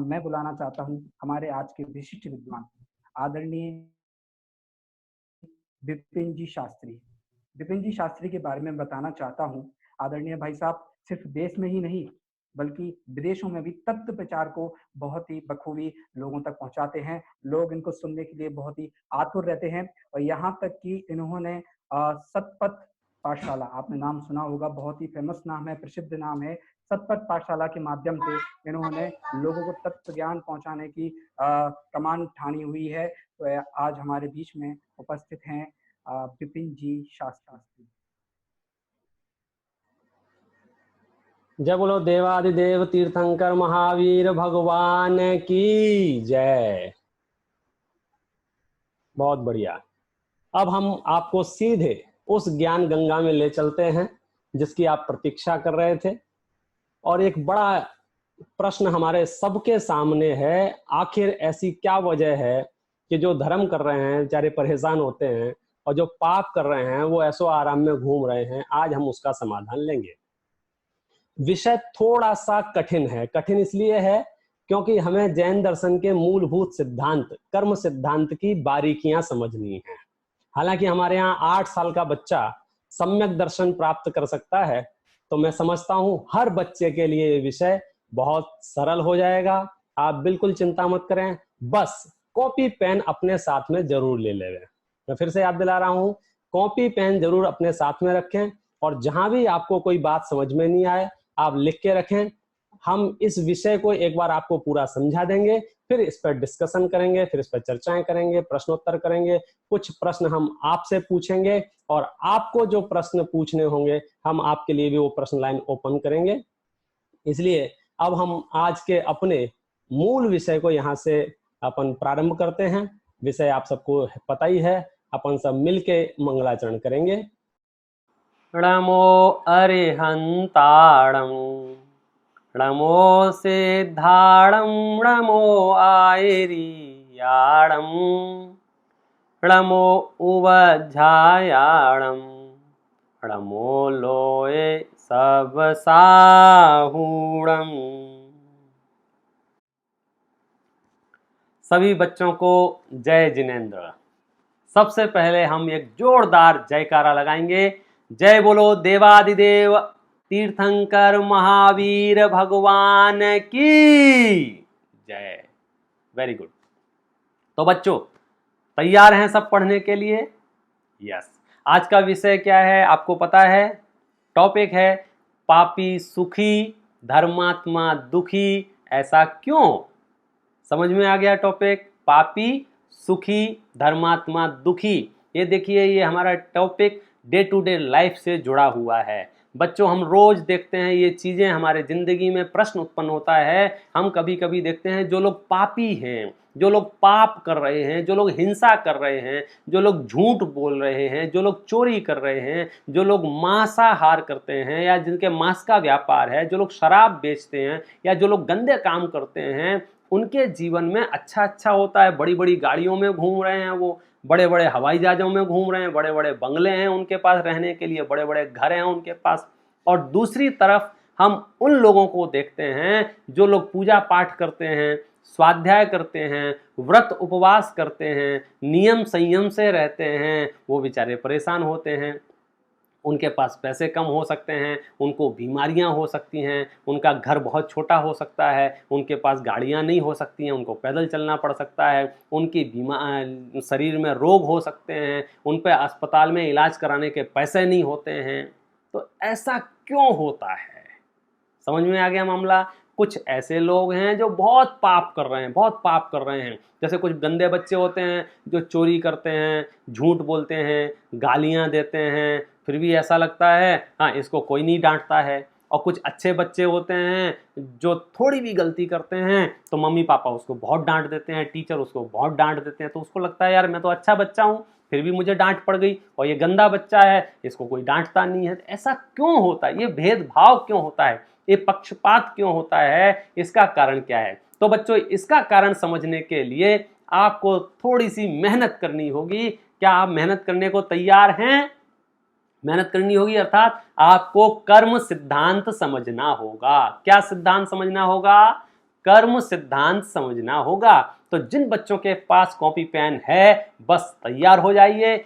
मैं बुलाना चाहता हूँ हमारे आज के विशिष्ट विद्वान आदरणीय विपिन जी शास्त्री। विपिन जी शास्त्री के बारे में बताना चाहता हूँ। आदरणीय भाई साहब सिर्फ देश में ही नहीं बल्कि विदेशों में भी तत्व प्रचार को बहुत ही बखूबी लोगों तक पहुंचाते हैं। लोग इनको सुनने के लिए बहुत ही आतुर रहते हैं और यहाँ तक कि इन्होंने सतपथ पाठशाला, आपने नाम सुना होगा, बहुत ही फेमस नाम है, प्रसिद्ध नाम है। सतपथ पाठशाला के माध्यम से इन्होंने लोगों को तत्व ज्ञान पहुंचाने की कमान ठानी हुई है। तो आज हमारे बीच में उपस्थित हैं विपिन जी शास्त्री। जय बोलो देवादिदेव तीर्थंकर महावीर भगवान की जय। बहुत बढ़िया। अब हम आपको सीधे उस ज्ञान गंगा में ले चलते हैं जिसकी आप प्रतीक्षा कर रहे थे। और एक बड़ा प्रश्न हमारे सबके सामने है, आखिर ऐसी क्या वजह है कि जो धर्म कर रहे हैं बेचारे परेशान होते हैं और जो पाप कर रहे हैं वो ऐसो आराम में घूम रहे हैं। आज हम उसका समाधान लेंगे। विषय थोड़ा सा कठिन है। कठिन इसलिए है क्योंकि हमें जैन दर्शन के मूलभूत सिद्धांत, कर्म सिद्धांत की बारीकियां समझनी है। हालांकि हमारे यहाँ 8 साल का बच्चा सम्यक दर्शन प्राप्त कर सकता है, तो मैं समझता हूं हर बच्चे के लिए ये विषय बहुत सरल हो जाएगा। आप बिल्कुल चिंता मत करें, बस कॉपी पेन अपने साथ में जरूर ले लें। मैं फिर से याद दिला रहा हूं, कॉपी पेन जरूर अपने साथ में रखें और जहां भी आपको कोई बात समझ में नहीं आए आप लिख के रखें। हम इस विषय को एक बार आपको पूरा समझा देंगे, फिर इस पर डिस्कशन करेंगे, फिर इस पर चर्चाएं करेंगे, प्रश्नोत्तर करेंगे। कुछ प्रश्न हम आपसे पूछेंगे और आपको जो प्रश्न पूछने होंगे हम आपके लिए भी वो प्रश्न लाइन ओपन करेंगे। इसलिए अब हम आज के अपने मूल विषय को यहाँ से अपन प्रारंभ करते हैं। विषय आप सबको पता ही है, अपन सब मिलके मंगलाचरण करेंगे। नमो अरिहंताणं नमो सिद्धाणं नमो आयर्याणं नमो उवध्यायाणं नमो लोये सबसाहूणं। सभी बच्चों को जय जिनेन्द्र। सबसे पहले हम एक जोरदार जयकारा लगाएंगे। जय बोलो देवादिदेव तीर्थंकर महावीर भगवान की जय। Very good. तो बच्चों तैयार हैं सब पढ़ने के लिए? यस। आज का विषय क्या है आपको पता है? टॉपिक है पापी सुखी धर्मात्मा दुखी, ऐसा क्यों? समझ में आ गया टॉपिक? पापी सुखी धर्मात्मा दुखी। ये देखिए, ये हमारा topic day to day life से जुड़ा हुआ है। बच्चों हम रोज देखते हैं ये चीजें, हमारे जिंदगी में प्रश्न उत्पन्न होता है। हम कभी कभी देखते हैं जो लोग पापी हैं, जो लोग पाप कर रहे हैं, जो लोग हिंसा कर रहे हैं, जो लोग झूठ बोल रहे हैं, जो लोग चोरी कर रहे हैं, जो लोग मांसाहार करते हैं या जिनके मांस का व्यापार है, जो लोग शराब बेचते हैं या जो लोग गंदे काम करते हैं, उनके जीवन में अच्छा होता है। बड़ी बड़ी गाड़ियों में घूम रहे हैं, वो बड़े बड़े हवाई जहाजों में घूम रहे हैं, बड़े बड़े बंगले हैं उनके पास रहने के लिए, बड़े बड़े घर हैं उनके पास। और दूसरी तरफ हम उन लोगों को देखते हैं जो लोग पूजा पाठ करते हैं, स्वाध्याय करते हैं, व्रत उपवास करते हैं, नियम संयम से रहते हैं, वो बेचारे परेशान होते हैं। उनके पास पैसे कम हो सकते हैं, उनको बीमारियां हो सकती हैं, उनका घर बहुत छोटा हो सकता है, उनके पास गाड़ियां नहीं हो सकती हैं, उनको पैदल चलना पड़ सकता है, उनकी शरीर में रोग हो सकते हैं, उन पर अस्पताल में इलाज कराने के पैसे नहीं होते हैं। तो ऐसा क्यों होता है? समझ में आ गया मामला? कुछ ऐसे लोग हैं जो बहुत पाप कर रहे हैं, बहुत पाप कर रहे हैं। जैसे कुछ गंदे बच्चे होते हैं जो चोरी करते हैं, झूठ बोलते हैं, गालियां देते हैं, फिर भी ऐसा लगता है हाँ इसको कोई नहीं डांटता है। और कुछ अच्छे बच्चे होते हैं जो थोड़ी भी गलती करते हैं तो मम्मी पापा उसको बहुत डांट देते हैं, टीचर उसको बहुत डांट देते हैं, तो उसको लगता है यार मैं तो अच्छा बच्चा हूँ फिर भी मुझे डांट पड़ गई, और ये गंदा बच्चा है इसको कोई डांटता नहीं है। ऐसा क्यों होता है? ये भेदभाव क्यों होता है? ये पक्षपात क्यों होता है? इसका कारण क्या है? तो बच्चों इसका कारण समझने के लिए आपको थोड़ी सी मेहनत करनी होगी। क्या आप मेहनत करने को तैयार हैं? मेहनत करनी होगी अर्थात आपको कर्म सिद्धांत समझना होगा। क्या सिद्धांत समझना होगा? कर्म सिद्धांत समझना होगा। तो जिन बच्चों के पास कॉपी पेन है बस तैयार हो जाइए।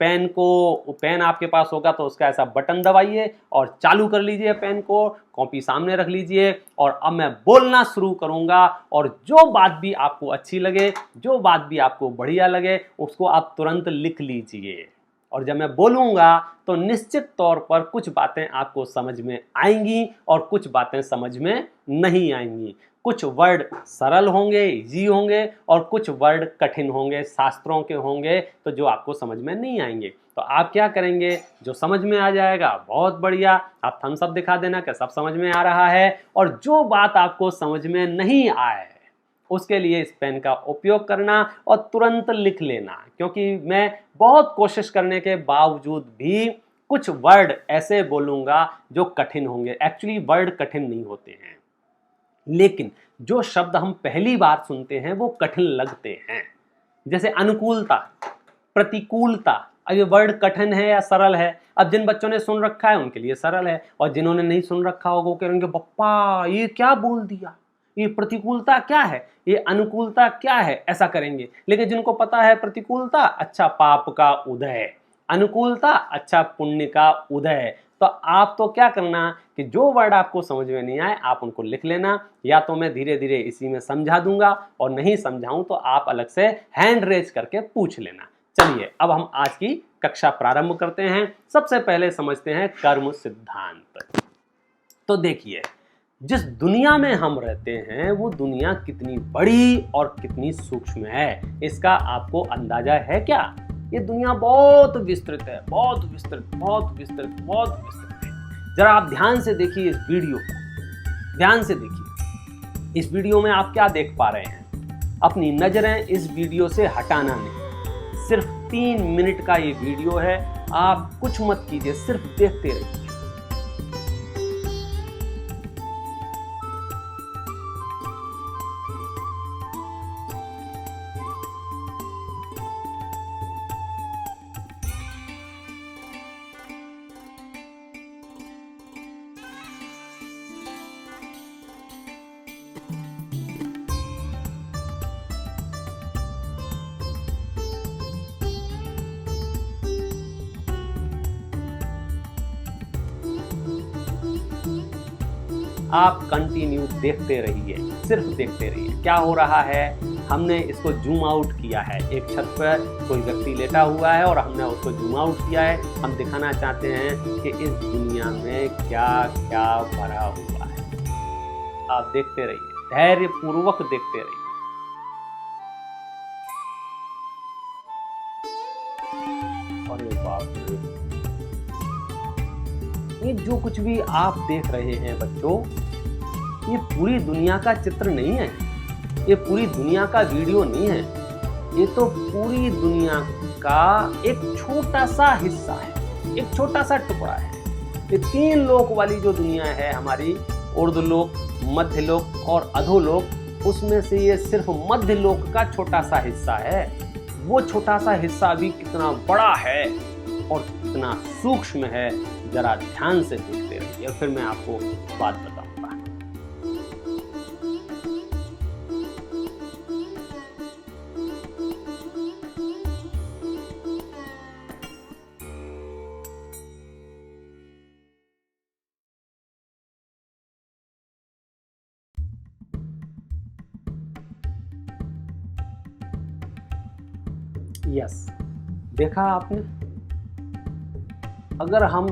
पेन आपके पास होगा तो उसका ऐसा बटन दबाइए और चालू कर लीजिए पेन को, कॉपी सामने रख लीजिए और अब मैं बोलना शुरू करूंगा और जो बात भी आपको अच्छी लगे, जो बात भी आपको बढ़िया लगे उसको आप तुरंत लिख लीजिए। और जब मैं बोलूंगा तो निश्चित तौर पर कुछ बातें आपको समझ में आएंगी और कुछ बातें समझ में नहीं आएंगी। कुछ वर्ड सरल होंगे, इजी होंगे और कुछ वर्ड कठिन होंगे, शास्त्रों के होंगे तो जो आपको समझ में नहीं आएंगे। तो आप क्या करेंगे, जो समझ में आ जाएगा बहुत बढ़िया, आप थम्स अप दिखा देना कि सब समझ में आ रहा है। और जो बात आपको समझ में नहीं आए उसके लिए इस पेन का उपयोग करना और तुरंत लिख लेना, क्योंकि मैं बहुत कोशिश करने के बावजूद भी कुछ वर्ड ऐसे बोलूंगा जो कठिन होंगे। एक्चुअली वर्ड कठिन नहीं होते हैं, लेकिन जो शब्द हम पहली बार सुनते हैं वो कठिन लगते हैं। जैसे अनुकूलता, प्रतिकूलता, अब ये वर्ड कठिन है या सरल है? अब जिन बच्चों ने सुन रखा है उनके लिए सरल है और जिन्होंने नहीं सुन रखा होगा वो कहेंगे पप्पा ये क्या बोल दिया, ये प्रतिकूलता क्या है, ये अनुकूलता क्या है, ऐसा करेंगे। लेकिन जिनको पता है प्रतिकूलता अच्छा पाप का उदय, अनुकूलता अच्छा पुण्य का उदय, तो आप तो क्या करना कि जो वर्ड आपको समझ में नहीं आए आप उनको लिख लेना, या तो मैं धीरे धीरे इसी में समझा दूंगा और नहीं समझाऊं तो आप अलग से हैंड रेज करके पूछ लेना। चलिए अब हम आज की कक्षा प्रारंभ करते हैं। सबसे पहले समझते हैं कर्म सिद्धांत। तो देखिए, जिस दुनिया में हम रहते हैं वो दुनिया कितनी बड़ी और कितनी सूक्ष्म है, इसका आपको अंदाजा है क्या? ये दुनिया बहुत विस्तृत है, बहुत विस्तृत, बहुत विस्तृत, बहुत विस्तृत है। जरा आप ध्यान से देखिए इस वीडियो को, ध्यान से देखिए इस वीडियो में आप क्या देख पा रहे हैं। अपनी नजरें इस वीडियो से हटाना नहीं। सिर्फ 3 मिनट का ये वीडियो है, आप कुछ मत कीजिए, सिर्फ देखते रहिए। आप कंटिन्यू देखते रहिए, सिर्फ देखते रहिए। क्या हो रहा है, हमने इसको जूम आउट किया है। एक छत पर कोई व्यक्ति लेटा हुआ है और हमने उसको जूम आउट किया है। हम दिखाना चाहते हैं कि इस दुनिया में क्या क्या भरा हुआ है। आप देखते रहिए, धैर्य पूर्वक देखते रहिए। अरे बाप रे, ये जो कुछ भी आप देख रहे हैं बच्चों, ये पूरी दुनिया का चित्र नहीं है, ये पूरी दुनिया का वीडियो नहीं है, ये तो पूरी दुनिया का एक छोटा सा हिस्सा है, एक छोटा सा टुकड़ा है। ये 3 लोक वाली जो दुनिया है हमारी, ऊर्ध्वलोक, मध्यलोक और अधोलोक, उसमें से ये सिर्फ मध्यलोक का छोटा सा हिस्सा है। वो छोटा सा हिस्सा भी कितना बड़ा है और कितना सूक्ष्म है, जरा ध्यान से देखते रहिए, फिर मैं आपको बात बताऊंगा। यस, देखा आपने, अगर हम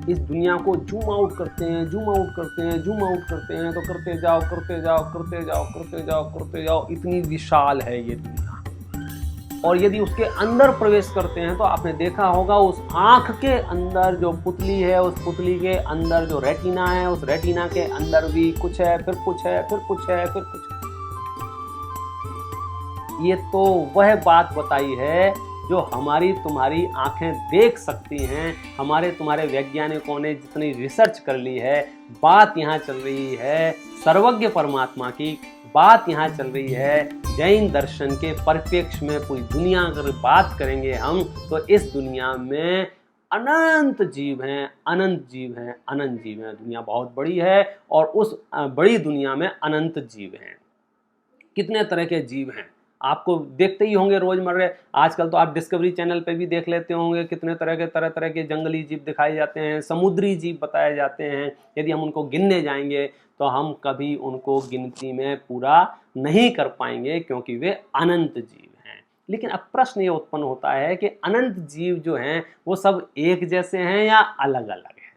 इस दुनिया को जूम आउट करते हैं, जूम आउट करते हैं, जूम आउट करते हैं, तो करते जाओ, करते जाओ, करते जाओ, करते जाओ, करते जाओ, इतनी विशाल है ये दुनिया। और यदि उसके अंदर प्रवेश करते हैं तो आपने देखा होगा उस आंख के अंदर जो पुतली है, उस पुतली के अंदर जो रेटिना है, उस रेटिना के अंदर भी कुछ है, फिर कुछ है, फिर कुछ है, फिर कुछ है। ये तो वह बात बताई है जो हमारी तुम्हारी आंखें देख सकती हैं। हमारे तुम्हारे वैज्ञानिकों ने जितनी रिसर्च कर ली है, बात यहाँ चल रही है सर्वज्ञ परमात्मा की, बात यहाँ चल रही है जैन दर्शन के परिप्रेक्ष्य में। पूरी दुनिया अगर बात करेंगे हम तो इस दुनिया में अनंत जीव हैं, अनंत जीव हैं, अनंत जीव हैं। दुनिया बहुत बड़ी है और उस बड़ी दुनिया में अनंत जीव हैं। कितने तरह के जीव हैं, आपको देखते ही होंगे रोजमर्रा। आजकल तो आप डिस्कवरी चैनल पे भी देख लेते होंगे, कितने तरह तरह के जंगली जीव दिखाए जाते हैं, समुद्री जीव बताए जाते हैं। यदि हम उनको गिनने जाएंगे तो हम कभी उनको गिनती में पूरा नहीं कर पाएंगे, क्योंकि वे अनंत जीव हैं। लेकिन अब प्रश्न ये उत्पन्न होता है कि अनंत जीव जो हैं वो सब एक जैसे हैं या अलग अलग हैं?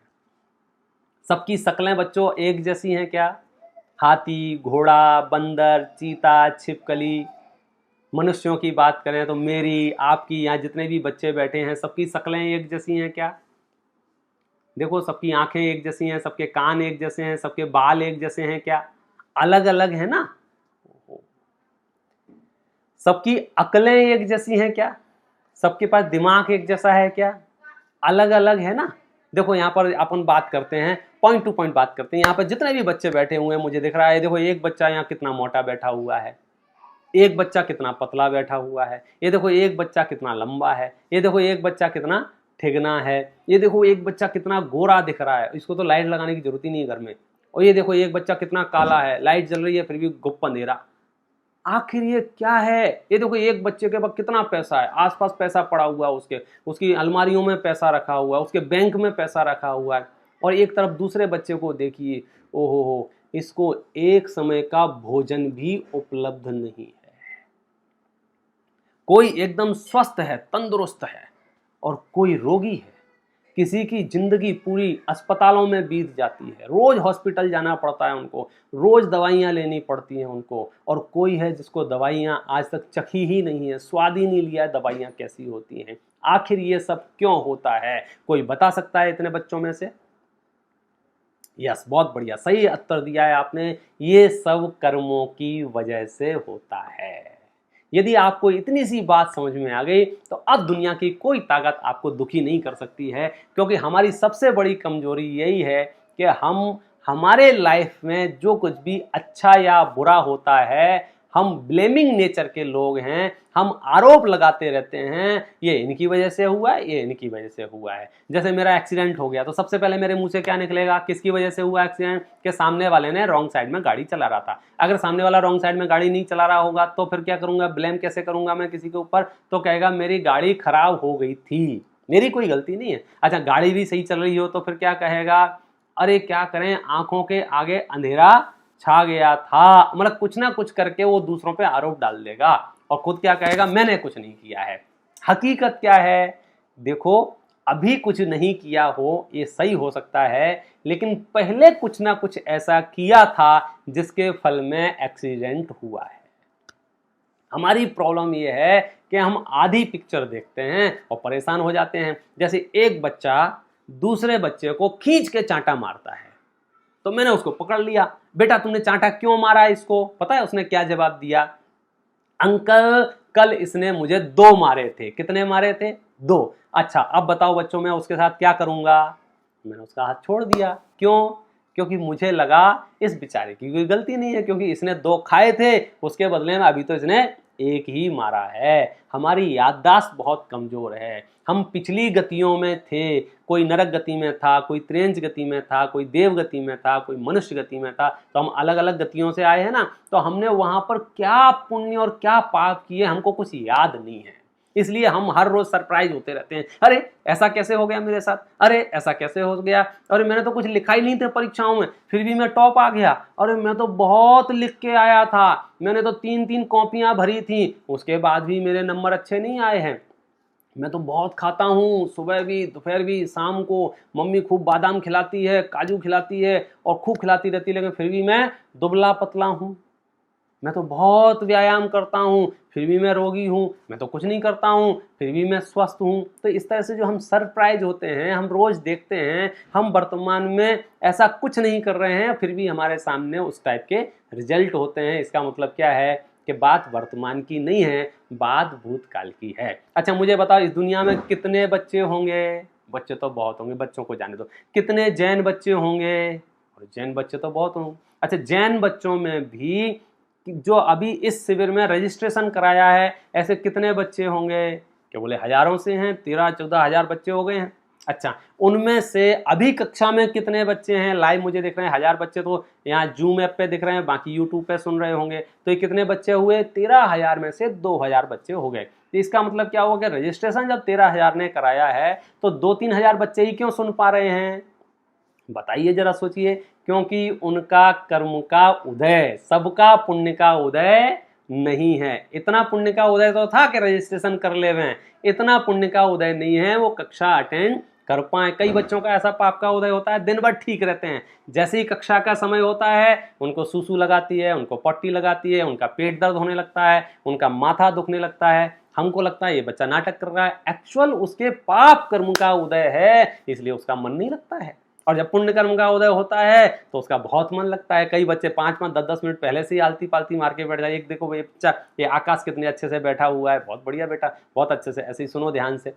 सबकी शक्लें बच्चों एक जैसी हैं क्या? हाथी, घोड़ा, बंदर, चीता, छिपकली, मनुष्यों की बात करें तो मेरी, आपकी, यहाँ जितने भी बच्चे बैठे हैं सबकी शक्लें एक जैसी हैं क्या? देखो, सबकी आंखें एक जैसी हैं, सबके कान एक जैसे हैं, सबके बाल एक जैसे हैं क्या? अलग अलग है ना। सबकी अकलें एक जैसी हैं क्या? सबके पास दिमाग एक जैसा है क्या? अलग अलग है ना। देखो यहाँ पर अपन बात करते हैं, पॉइंट टू पॉइंट बात करते हैं। यहाँ पर जितने भी बच्चे बैठे हुए हैं मुझे दिख रहा है, देखो एक बच्चा यहाँ कितना मोटा बैठा हुआ है, एक बच्चा कितना पतला बैठा हुआ है, ये देखो एक बच्चा कितना लंबा है, ये देखो एक बच्चा कितना ठिगना है, ये देखो एक बच्चा कितना गोरा दिख रहा है, इसको तो लाइट लगाने की जरूरत ही नहीं घर में। और ये देखो एक बच्चा कितना काला है, लाइट जल रही है फिर भी गुप्प अंधेरा। आखिर ये क्या है? ये देखो एक बच्चे के पास कितना पैसा है, आसपास पैसा पड़ा हुआ है, उसकी अलमारियों में पैसा रखा हुआ है, उसके बैंक में पैसा रखा हुआ है। और एक तरफ दूसरे बच्चे को देखिए, ओहो हो, इसको एक समय का भोजन भी उपलब्ध नहीं है। कोई एकदम स्वस्थ है, तंदुरुस्त है, और कोई रोगी है। किसी की जिंदगी पूरी अस्पतालों में बीत जाती है, रोज हॉस्पिटल जाना पड़ता है उनको, रोज दवाइयाँ लेनी पड़ती हैं उनको। और कोई है जिसको दवाइयाँ आज तक चखी ही नहीं है, स्वाद ही नहीं लिया है दवाइयाँ कैसी होती हैं। आखिर ये सब क्यों होता है? कोई बता सकता है इतने बच्चों में से? यस, बहुत बढ़िया, सही उत्तर दिया है आपने। ये सब कर्मों की वजह से होता है। यदि आपको इतनी सी बात समझ में आ गई तो अब दुनिया की कोई ताकत आपको दुखी नहीं कर सकती है, क्योंकि हमारी सबसे बड़ी कमजोरी यही है कि हम हमारे लाइफ में जो कुछ भी अच्छा या बुरा होता है, हम ब्लेमिंग नेचर के लोग हैं। हम आरोप लगाते रहते हैं, ये इनकी वजह से हुआ है, ये इनकी वजह से हुआ है। जैसे मेरा एक्सीडेंट हो गया तो सबसे पहले मेरे मुंह से क्या निकलेगा? किसकी वजह से हुआ एक्सीडेंट? के सामने वाले ने रॉन्ग साइड में गाड़ी चला रहा था। अगर सामने वाला रॉन्ग साइड में गाड़ी नहीं चला रहा होगा तो फिर क्या करूंगा? ब्लेम कैसे करूंगा मैं किसी के ऊपर? तो कहेगा मेरी गाड़ी खराब हो गई थी, मेरी कोई गलती नहीं है। अच्छा, गाड़ी भी सही चल रही हो तो फिर क्या कहेगा? अरे क्या करें, आंखों के आगे अंधेरा छा गया था। मतलब कुछ ना कुछ करके वो दूसरों पे आरोप डाल देगा और खुद क्या कहेगा? मैंने कुछ नहीं किया है। हकीकत क्या है? देखो, अभी कुछ नहीं किया हो ये सही हो सकता है, लेकिन पहले कुछ ना कुछ ऐसा किया था जिसके फल में एक्सीडेंट हुआ है। हमारी प्रॉब्लम ये है कि हम आधी पिक्चर देखते हैं और परेशान हो जाते हैं। जैसे एक बच्चा दूसरे बच्चे को खींच के चांटा मारता है, तो मैंने उसको पकड़ लिया, बेटा तुमने चांटा क्यों मारा इसको? पता है उसने क्या जवाब दिया? अंकल, कल इसने मुझे 2 मारे थे। कितने मारे थे? 2। अच्छा, अब बताओ बच्चों, मैं उसके साथ क्या करूंगा? मैंने उसका हाथ छोड़ दिया। क्यों? क्योंकि मुझे लगा इस बेचारे की कोई गलती नहीं है, क्योंकि इसने 2 खाए थे, उसके बदले में अभी तो इसने 1 ही मारा है। हमारी याददाश्त बहुत कमजोर है। हम पिछली गतियों में थे, कोई नरक गति में था, कोई त्रेंच गति में था, कोई देव गति में था, कोई मनुष्य गति में था। तो हम अलग अलग गतियों से आए हैं ना, तो हमने वहां पर क्या पुण्य और क्या पाप किए हमको कुछ याद नहीं है। इसलिए हम हर रोज सरप्राइज होते रहते हैं, अरे ऐसा कैसे हो गया मेरे साथ, अरे ऐसा कैसे हो गया, अरे मैंने तो कुछ लिखा ही नहीं था परीक्षाओं में फिर भी मैं टॉप आ गया, अरे मैं तो बहुत लिख के आया था, मैंने तो 3-3 कॉपियां भरी थी उसके बाद भी मेरे नंबर अच्छे नहीं आए हैं। मैं तो बहुत खाता हूँ, सुबह भी, दोपहर भी, शाम को मम्मी खूब बादाम खिलाती है, काजू खिलाती है और खूब खिलाती रहती है, लेकिन फिर भी मैं दुबला पतला हूँ। मैं तो बहुत व्यायाम करता हूँ फिर भी मैं रोगी हूँ। मैं तो कुछ नहीं करता हूँ फिर भी मैं स्वस्थ हूँ। तो इस तरह से जो हम सरप्राइज होते हैं, हम रोज देखते हैं, हम वर्तमान में ऐसा कुछ नहीं कर रहे हैं फिर भी हमारे सामने उस टाइप के रिजल्ट होते हैं। इसका मतलब क्या है कि बात वर्तमान की नहीं है, बात भूतकाल की है। अच्छा मुझे बताओ, इस दुनिया में कितने बच्चे होंगे? बच्चे तो बहुत होंगे, बच्चों को जाने दो। कितने जैन बच्चे होंगे? और जैन बच्चे तो बहुत होंगे। अच्छा, जैन बच्चों में भी जो अभी इस शिविर में रजिस्ट्रेशन कराया है, ऐसे कितने बच्चे होंगे? क्या बोले हजारों से हैं, 13-14 हजार बच्चे हो गए हैं। अच्छा, उनमें से अभी कक्षा में कितने बच्चे हैं? लाइव मुझे दिख रहे हैं 1000 बच्चे तो यहाँ जूम ऐप पे दिख रहे हैं, बाकी यूट्यूब पे सुन रहे होंगे। तो ये कितने बच्चे हुए? 13,000 में से 2000 बच्चे हो गए। तो इसका मतलब क्या हुआ कि रजिस्ट्रेशन जब 13,000 ने कराया है तो 2-3 हजार बच्चे ही क्यों सुन पा रहे हैं? बताइए जरा, सोचिए। क्योंकि उनका कर्म का उदय, सबका पुण्य का उदय नहीं है। इतना पुण्य का उदय तो था कि रजिस्ट्रेशन कर ले हुए, इतना पुण्य का उदय नहीं है वो कक्षा अटेंड कर पाए। कई बच्चों का ऐसा पाप का उदय होता है, दिन भर ठीक रहते हैं, जैसे ही कक्षा का समय होता है उनको सूसू लगाती है, उनको पट्टी लगाती है, उनका पेट दर्द होने लगता है, उनका माथा दुखने लगता है। हमको लगता है ये बच्चा नाटक कर रहा है, एक्चुअल उसके पाप कर्म का उदय है, इसलिए उसका मन नहीं लगता है। और जब पुण्य कर्म का उदय होता है तो उसका बहुत मन लगता है। कई बच्चे 5-5, 10-10 मिनट पहले से ही आलती पालती मार के बैठ जाए। एक देखो ये बच्चा, ये आकाश कितने अच्छे से बैठा हुआ है, बहुत बढ़िया बेटा, बहुत अच्छे से, ऐसे ही सुनो ध्यान से।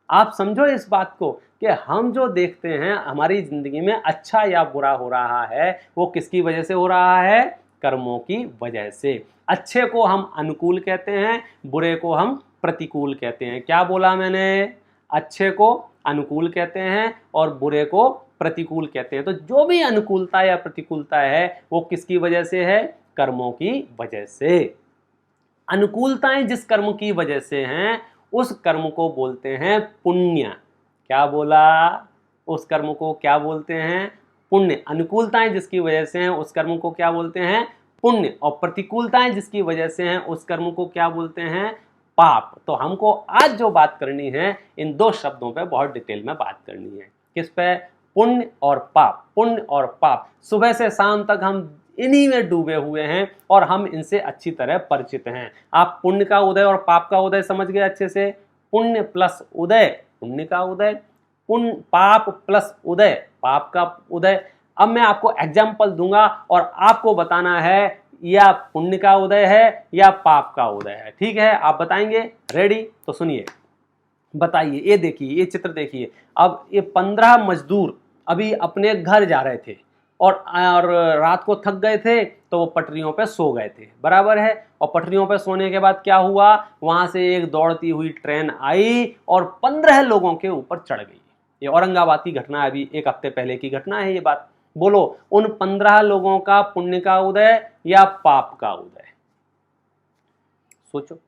आप समझो इस बात को कि हम जो देखते हैं हमारी जिंदगी में अच्छा या बुरा हो रहा है, वो किसकी वजह से हो रहा है? कर्मों की वजह से। अच्छे को हम अनुकूल कहते हैं, बुरे को हम प्रतिकूल कहते हैं। क्या बोला मैंने? अच्छे को अनुकूल कहते हैं और बुरे को प्रतिकूल कहते हैं। तो जो भी अनुकूलता या प्रतिकूलता है वो किसकी वजह से है? कर्मों की वजह से। अनुकूलताएं जिस कर्म की वजह से हैं उस कर्म को बोलते हैं पुण्य। क्या बोला? उस कर्म को क्या बोलते हैं? पुण्य। अनुकूलताएं जिसकी वजह से हैं उस कर्म को क्या बोलते हैं? पुण्य। और प्रतिकूलताएं जिसकी वजह से हैं उस कर्म को क्या बोलते हैं? पाप। तो हमको आज जो बात करनी है इन दो शब्दों पे बहुत डिटेल में बात करनी है। किस पे? पुण्य और पाप। पुण्य और पाप, सुबह से शाम तक हम इन्हीं में डूबे हुए हैं और हम इनसे अच्छी तरह परिचित हैं। आप पुण्य का उदय और पाप का उदय समझ गए अच्छे से। पुण्य प्लस उदय पुण्य का उदय, पुण्य पाप प्लस उदय पाप का उदय। अब मैं आपको एग्जाम्पल दूंगा और आपको बताना है या पुण्य का उदय है या पाप का उदय है। ठीक है, आप बताएंगे? रेडी? तो सुनिए, बताइए। ये देखिए, ये चित्र देखिए। अब ये 15 मजदूर अभी अपने घर जा रहे थे और रात को थक गए थे तो वो पटरियों पे सो गए थे, बराबर है। और पटरियों पे सोने के बाद क्या हुआ? वहां से एक दौड़ती हुई ट्रेन आई और 15 लोगों के ऊपर चढ़ गई। ये औरंगाबाद की घटना है, अभी 1 हफ्ते पहले की घटना है ये बात। बोलो, उन 15 लोगों का पुण्य का उदय या पाप का उदय? सोचो।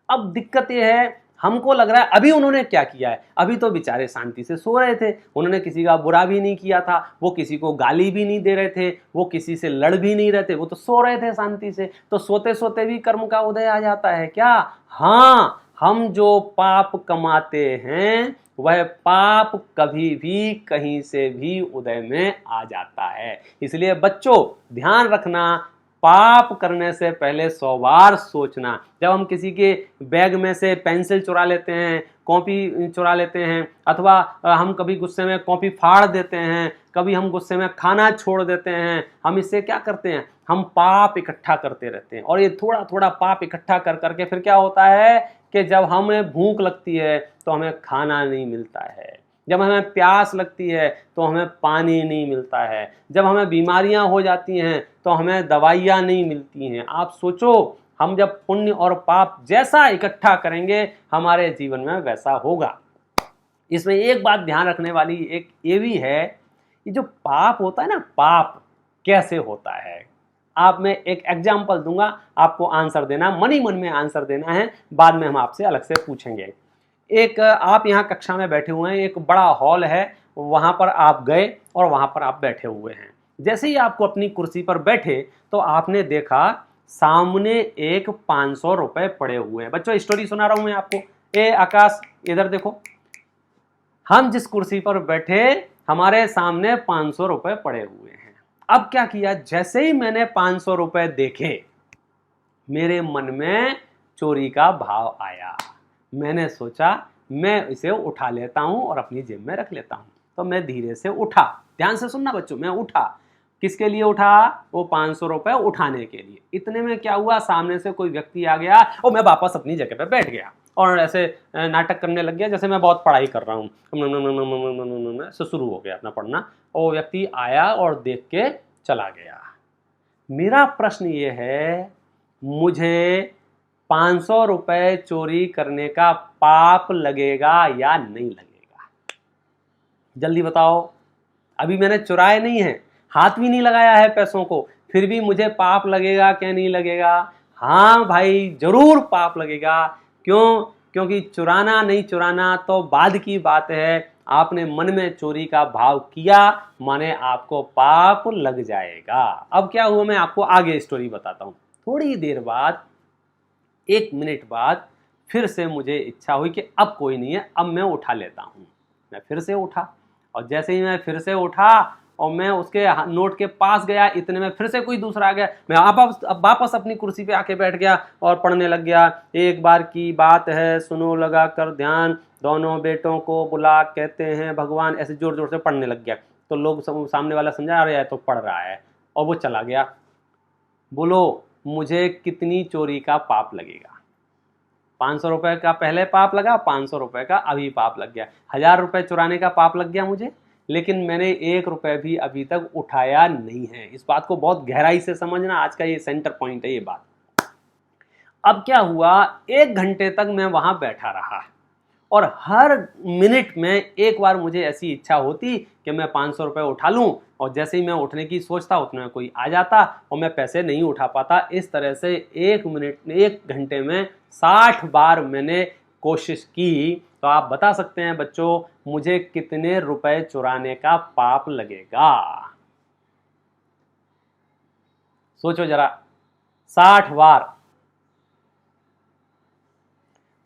अब दिक्कत यह है, हमको लग रहा है अभी उन्होंने क्या किया है? अभी तो बेचारे शांति से सो रहे थे, उन्होंने किसी का बुरा भी नहीं किया था, वो किसी को गाली भी नहीं दे रहे थे, वो किसी से लड़ भी नहीं रहे थे, वो तो सो रहे थे शांति से। तो सोते सोते भी कर्म का उदय आ जाता है क्या? हाँ, हम जो पाप कमाते हैं वह पाप कभी भी कहीं से भी उदय में आ जाता है। इसलिए बच्चों ध्यान रखना, पाप करने से पहले 100 बार सोचना। जब हम किसी के बैग में से पेंसिल चुरा लेते हैं, कॉपी चुरा लेते हैं, अथवा हम कभी गुस्से में कॉपी फाड़ देते हैं, कभी हम गुस्से में खाना छोड़ देते हैं, हम इससे क्या करते हैं? हम पाप इकट्ठा करते रहते हैं। और ये थोड़ा थोड़ा पाप इकट्ठा कर करके फिर क्या होता है कि जब हमें भूख लगती है तो हमें खाना नहीं मिलता है, जब हमें प्यास लगती है तो हमें पानी नहीं मिलता है, जब हमें बीमारियां हो जाती हैं तो हमें दवाइयां नहीं मिलती हैं। आप सोचो, हम जब पुण्य और पाप जैसा इकट्ठा करेंगे हमारे जीवन में वैसा होगा। इसमें एक बात ध्यान रखने वाली एक ये भी है, ये जो पाप होता है ना, पाप कैसे होता है? आप मैं एक एग्जाम्पल दूंगा, आपको आंसर देना, मन ही मन में आंसर देना है, बाद में हम आपसे अलग से पूछेंगे। एक आप यहाँ कक्षा में बैठे हुए हैं, एक बड़ा हॉल है, वहाँ पर आप गए और वहाँ पर आप बैठे हुए हैं। जैसे ही आपको अपनी कुर्सी पर बैठे तो आपने देखा सामने एक 500 रुपए पड़े हुए हैं। बच्चों स्टोरी सुना रहा हूँ मैं आपको। ए आकाश, इधर देखो, हम जिस कुर्सी पर बैठे हमारे सामने 500 रुपए पड़े हुए हैं। अब क्या किया? जैसे ही मैंने 500 रुपए देखे मेरे मन में चोरी का भाव आया। मैंने सोचा मैं इसे उठा लेता हूं और अपनी जेब में रख लेता हूं। तो मैं धीरे से उठा, ध्यान से सुनना बच्चों, मैं उठा। किसके लिए उठा? वो 500 रुपए उठाने के लिए। इतने में क्या हुआ, सामने से कोई व्यक्ति आ गया और मैं वापस अपनी जगह पे बैठ गया और ऐसे नाटक करने लग गया जैसे मैं बहुत पढ़ाई कर रहा हूँ। ऐसे शुरू हो गया अपना पढ़ना और वो व्यक्ति आया और देख के चला गया। मेरा प्रश्न ये है, मुझे 500 रुपए चोरी करने का पाप लगेगा या नहीं लगेगा? जल्दी बताओ। अभी मैंने चुराए नहीं है, हाथ भी नहीं लगाया है पैसों को, फिर भी मुझे पाप लगेगा क्या नहीं लगेगा? हाँ भाई, जरूर पाप लगेगा। क्यों? क्योंकि चुराना नहीं चुराना तो बाद की बात है, आपने मन में चोरी का भाव किया माने आपको पाप लग जाएगा। अब क्या हुआ, मैं आपको आगे स्टोरी बताता हूं। थोड़ी देर बाद, 1 मिनट बाद, फिर से मुझे इच्छा हुई कि अब कोई नहीं है, अब मैं उठा लेता हूं। मैं फिर से उठा, और जैसे ही मैं फिर से उठा और मैं उसके नोट के पास गया, इतने में फिर से कोई दूसरा आ गया। मैं अब वापस अपनी कुर्सी पे आके बैठ गया और पढ़ने लग गया। एक बार की बात है, सुनो लगा कर ध्यान, दोनों बेटों को बुला कहते हैं भगवान, ऐसे जोर जोर से पढ़ने लग गया। तो लोग सामने वाला समझा रहा है तो पढ़ रहा है, और वो चला गया। बोलो मुझे कितनी चोरी का पाप लगेगा? 500 रुपए का पहले पाप लगा, 500 रुपए का अभी पाप लग गया, 1000 रुपए चुराने का पाप लग गया मुझे, लेकिन मैंने 1 रुपए भी अभी तक उठाया नहीं है। इस बात को बहुत गहराई से समझना, आज का ये सेंटर पॉइंट है ये बात। अब क्या हुआ, 1 घंटे तक मैं वहां बैठा रहा, और हर मिनट में एक बार मुझे ऐसी इच्छा होती कि मैं 500 रुपए उठा लूं, और जैसे ही मैं उठने की सोचता उतने में कोई आ जाता और मैं पैसे नहीं उठा पाता। इस तरह से 1 घंटे में 60 बार मैंने कोशिश की। तो आप बता सकते हैं बच्चों, मुझे कितने रुपए चुराने का पाप लगेगा? सोचो जरा, 60 बार।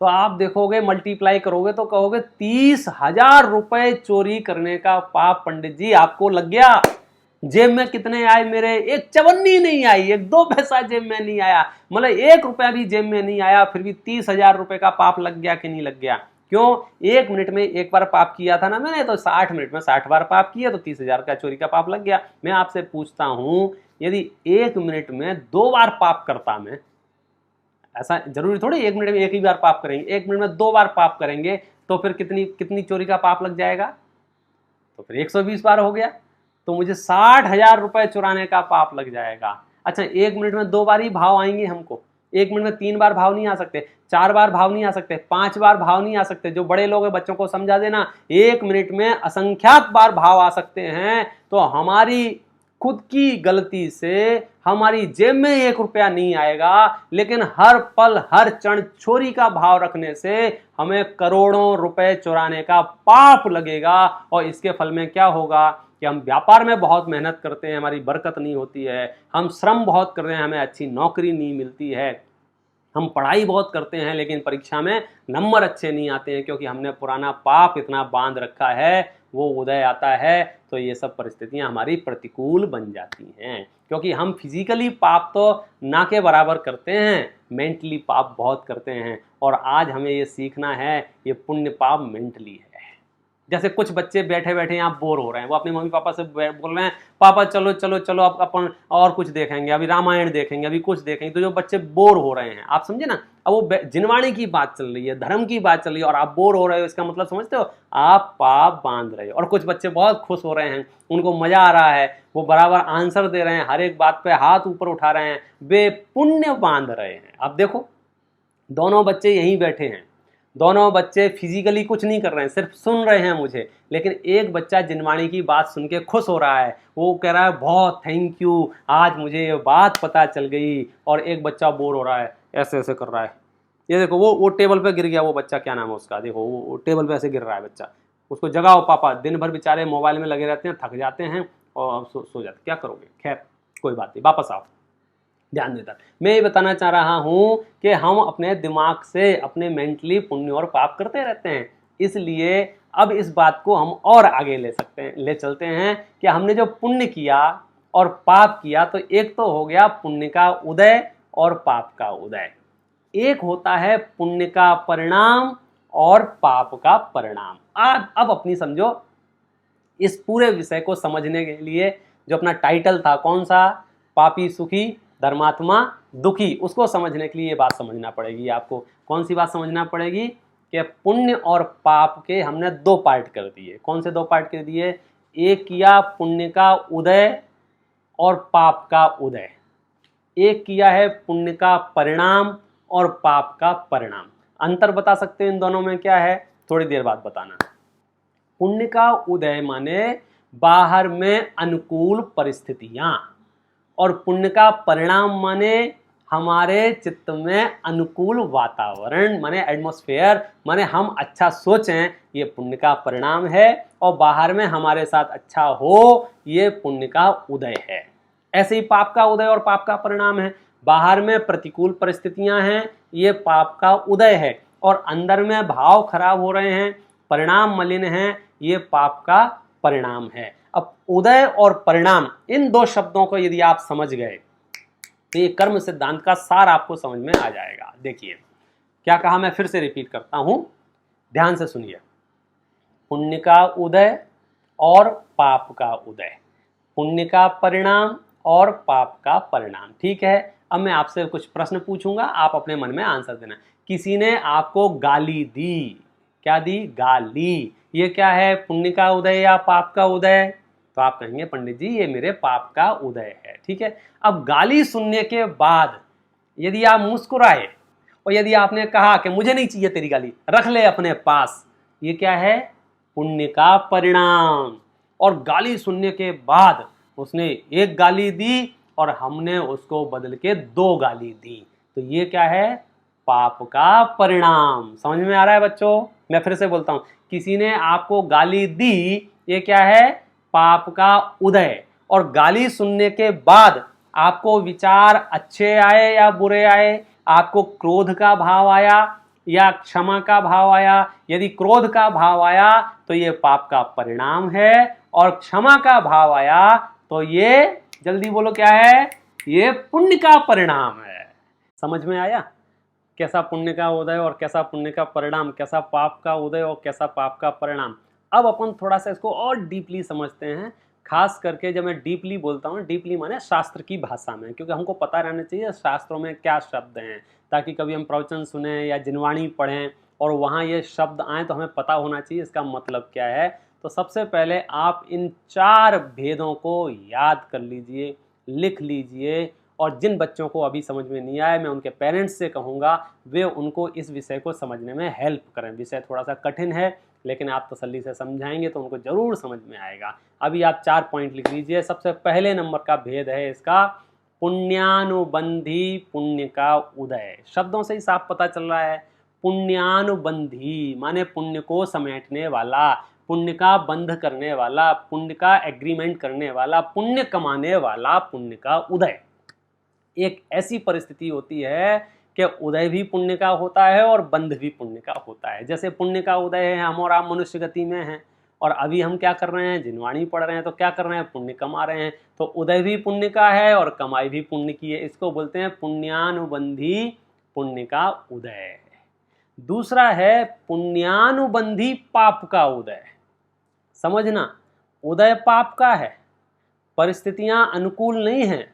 तो आप देखोगे, मल्टीप्लाई करोगे तो कहोगे 30,000 रुपए चोरी करने का पाप पंडित जी आपको लग गया। जेब में कितने आए मेरे? 1 चवन्नी नहीं आई, 1-2 पैसा जेब में नहीं आया, मतलब 1 रुपया भी जेब में नहीं आया, फिर भी 30,000 रुपए का पाप लग गया कि नहीं लग गया? क्यों? 1 मिनट में एक बार पाप किया था ना मैंने, तो 60 मिनट में 60 बार पाप किया, तो 30,000 का चोरी का पाप लग गया। मैं आपसे पूछता हूं, यदि 1 मिनट में 2 बार पाप करता मैं, ऐसा जरूरी थोड़ी 1 मिनट में एक ही बार पाप करेंगे, 1 मिनट में 2 बार पाप करेंगे, तो फिर कितनी चोरी का पाप लग जाएगा? तो फिर 120 बार हो गया, तो मुझे 60,000 रुपए चुराने का पाप लग जाएगा। अच्छा, 1 मिनट में 2 बार ही भाव आएंगे हमको, 1 मिनट में 3 बार भाव नहीं आ सकते, 4 बार भाव नहीं आ सकते, 5 बार भाव नहीं आ सकते। जो बड़े लोग हैं बच्चों को समझा देना, 1 मिनट में असंख्यात बार भाव आ सकते हैं। तो हमारी खुद की गलती से हमारी जेब में 1 रुपया नहीं आएगा, लेकिन हर पल हर क्षण चोरी का भाव रखने से हमें करोड़ों रुपए चुराने का पाप लगेगा। और इसके फल में क्या होगा कि हम व्यापार में बहुत मेहनत करते हैं, हमारी बरकत नहीं होती है, हम श्रम बहुत कर रहे हैं, हमें अच्छी नौकरी नहीं मिलती है, हम पढ़ाई बहुत करते हैं लेकिन परीक्षा में नंबर अच्छे नहीं आते हैं, क्योंकि हमने पुराना पाप इतना बांध रखा है। वो उदय आता है तो ये सब परिस्थितियां हमारी प्रतिकूल बन जाती हैं, क्योंकि हम फिजिकली पाप तो ना के बराबर करते हैं, मेंटली पाप बहुत करते हैं। और आज हमें ये सीखना है, ये पुण्य पाप मेंटली है। जैसे कुछ बच्चे बैठे बैठे यहाँ बोर हो रहे हैं, वो अपने मम्मी पापा से बोल रहे हैं, पापा चलो चलो चलो अब अपन और कुछ देखेंगे, अभी रामायण देखेंगे, अभी कुछ देखेंगे। तो जो बच्चे बोर हो रहे हैं, आप समझे ना, अब वो जिनवाणी की बात चल रही है, धर्म की बात चल रही है, और आप बोर हो रहे हो, इसका मतलब समझते हो, आप पाप बांध रहे हो। और कुछ बच्चे बहुत खुश हो रहे हैं, उनको मजा आ रहा है, वो बराबर आंसर दे रहे हैं, हर एक बात पे हाथ ऊपर उठा रहे हैं, वे पुण्य बांध रहे हैं। अब देखो, दोनों बच्चे यहीं बैठे हैं, दोनों बच्चे फिजिकली कुछ नहीं कर रहे हैं, सिर्फ सुन रहे हैं मुझे, लेकिन एक बच्चा जिनवाणी की बात सुन के खुश हो रहा है, वो कह रहा है बहुत थैंक यू, आज मुझे ये बात पता चल गई। और एक बच्चा बोर हो रहा है, ऐसे ऐसे कर रहा है, ये देखो वो टेबल पे गिर गया, वो बच्चा क्या नाम है उसका, देखो वो टेबल पे ऐसे गिर रहा है बच्चा, उसको जगाओ पापा। दिन भर बेचारे मोबाइल में लगे रहते हैं, थक जाते हैं और सो जाते, क्या करोगे? खैर कोई बात नहीं, वापस आओ, ध्यान देता। मैं ये बताना चाह रहा हूं कि हम अपने दिमाग से अपने मेंटली पुण्य और पाप करते रहते हैं, इसलिए अब इस बात को हम और आगे ले चलते हैं कि हमने जो पुण्य किया और पाप किया, तो एक तो हो गया पुण्य का उदय और पाप का उदय, एक होता है पुण्य का परिणाम और पाप का परिणाम। अब अपनी समझो, इस पूरे विषय को समझने के लिए जो अपना टाइटल था कौन सा, पापी सुखी धर्मात्मा दुखी, उसको समझने के लिए ये बात समझना पड़ेगी आपको। कौन सी बात समझना पड़ेगी कि पुण्य और पाप के हमने 2 पार्ट कर दिए। कौन से 2 पार्ट कर दिए? एक किया पुण्य का उदय और पाप का उदय, एक किया है पुण्य का परिणाम और पाप का परिणाम। अंतर बता सकते हो इन दोनों में क्या है? थोड़ी देर बाद बताना। पुण्य का उदय माने बाहर में अनुकूल परिस्थितियां, और पुण्य का परिणाम माने हमारे चित्त में अनुकूल वातावरण माने एटमॉस्फेयर, माने हम अच्छा सोचें, ये पुण्य का परिणाम है, और बाहर में हमारे साथ अच्छा हो, ये पुण्य का उदय है। ऐसे ही पाप का उदय और पाप का परिणाम है। बाहर में प्रतिकूल परिस्थितियां हैं, ये पाप का उदय है, और अंदर में भाव खराब हो रहे हैं, परिणाम मलिन हैं, ये पाप का परिणाम है। अब उदय और परिणाम, इन दो शब्दों को यदि आप समझ गए तो ये कर्म सिद्धांत का सार आपको समझ में आ जाएगा। देखिए क्या कहा, मैं फिर से रिपीट करता हूं, ध्यान से सुनिए। पुण्य का उदय और पाप का उदय, पुण्य का परिणाम और पाप का परिणाम। ठीक है, अब मैं आपसे कुछ प्रश्न पूछूंगा, आप अपने मन में आंसर देना। किसी ने आपको गाली दी, क्या दी? गाली। ये क्या है, पुण्य का उदय या पाप का उदय? तो आप कहेंगे पंडित जी ये मेरे पाप का उदय है। ठीक है, अब गाली सुनने के बाद यदि आप मुस्कुराए और यदि आपने कहा कि मुझे नहीं चाहिए तेरी गाली, रख ले अपने पास, ये क्या है? पुण्य का परिणाम। और गाली सुनने के बाद उसने एक गाली दी और हमने उसको बदल के 2 गाली दी, तो ये क्या है? पाप का परिणाम। समझ में आ रहा है बच्चों? मैं फिर से बोलता हूं, किसी ने आपको गाली दी, ये क्या है? पाप का उदय। और गाली सुनने के बाद आपको विचार अच्छे आए या बुरे आए, आपको क्रोध का भाव आया या क्षमा का भाव आया, यदि क्रोध का भाव आया तो ये पाप का परिणाम है, और क्षमा का भाव आया तो ये, जल्दी बोलो क्या है? ये पुण्य का परिणाम है। समझ में आया कैसा पुण्य का उदय और कैसा पुण्य का परिणाम, कैसा पाप का उदय और कैसा पाप का परिणाम? अब अपन थोड़ा सा इसको और डीपली समझते हैं। खास करके जब मैं डीपली बोलता हूँ, डीपली माने शास्त्र की भाषा में, क्योंकि हमको पता रहना चाहिए शास्त्रों में क्या शब्द हैं, ताकि कभी हम प्रवचन सुने या जिनवाणी पढ़ें और वहाँ ये शब्द आए तो हमें पता होना चाहिए इसका मतलब क्या है। तो सबसे पहले आप इन 4 भेदों को याद कर लीजिए, लिख लीजिए, और जिन बच्चों को अभी समझ में नहीं आया, मैं उनके पेरेंट्स से कहूँगा वे उनको इस विषय को समझने में हेल्प करें। विषय थोड़ा सा कठिन है, लेकिन आप तसल्ली से समझाएंगे तो उनको जरूर समझ में आएगा। अभी आप 4 पॉइंट लिख लीजिए। सबसे पहले नंबर का भेद है इसका, पुण्यानुबंधी पुण्य का उदय। शब्दों से ही साफ पता चल रहा है। पुण्यानुबंधी माने पुण्य को समेटने वाला, पुण्य का बंध करने वाला, पुण्य का एग्रीमेंट करने वाला, पुण्य कमाने वाला, पुण्य का उदय। एक ऐसी परिस्थिति होती है कि उदय भी पुण्य का होता है और बंध भी पुण्य का होता है। जैसे पुण्य का उदय है, हम और आप मनुष्य गति में हैं, और अभी हम क्या कर रहे हैं? जिनवाणी पढ़ रहे हैं, तो क्या कर रहे हैं? पुण्य कमा रहे हैं। तो उदय भी पुण्य का है और कमाई भी पुण्य की है। इसको बोलते हैं पुण्यानुबंधी पुण्य का उदय। दूसरा है पुण्यानुबंधी पाप का उदय। समझना, उदय पाप का है, परिस्थितियां अनुकूल नहीं हैं,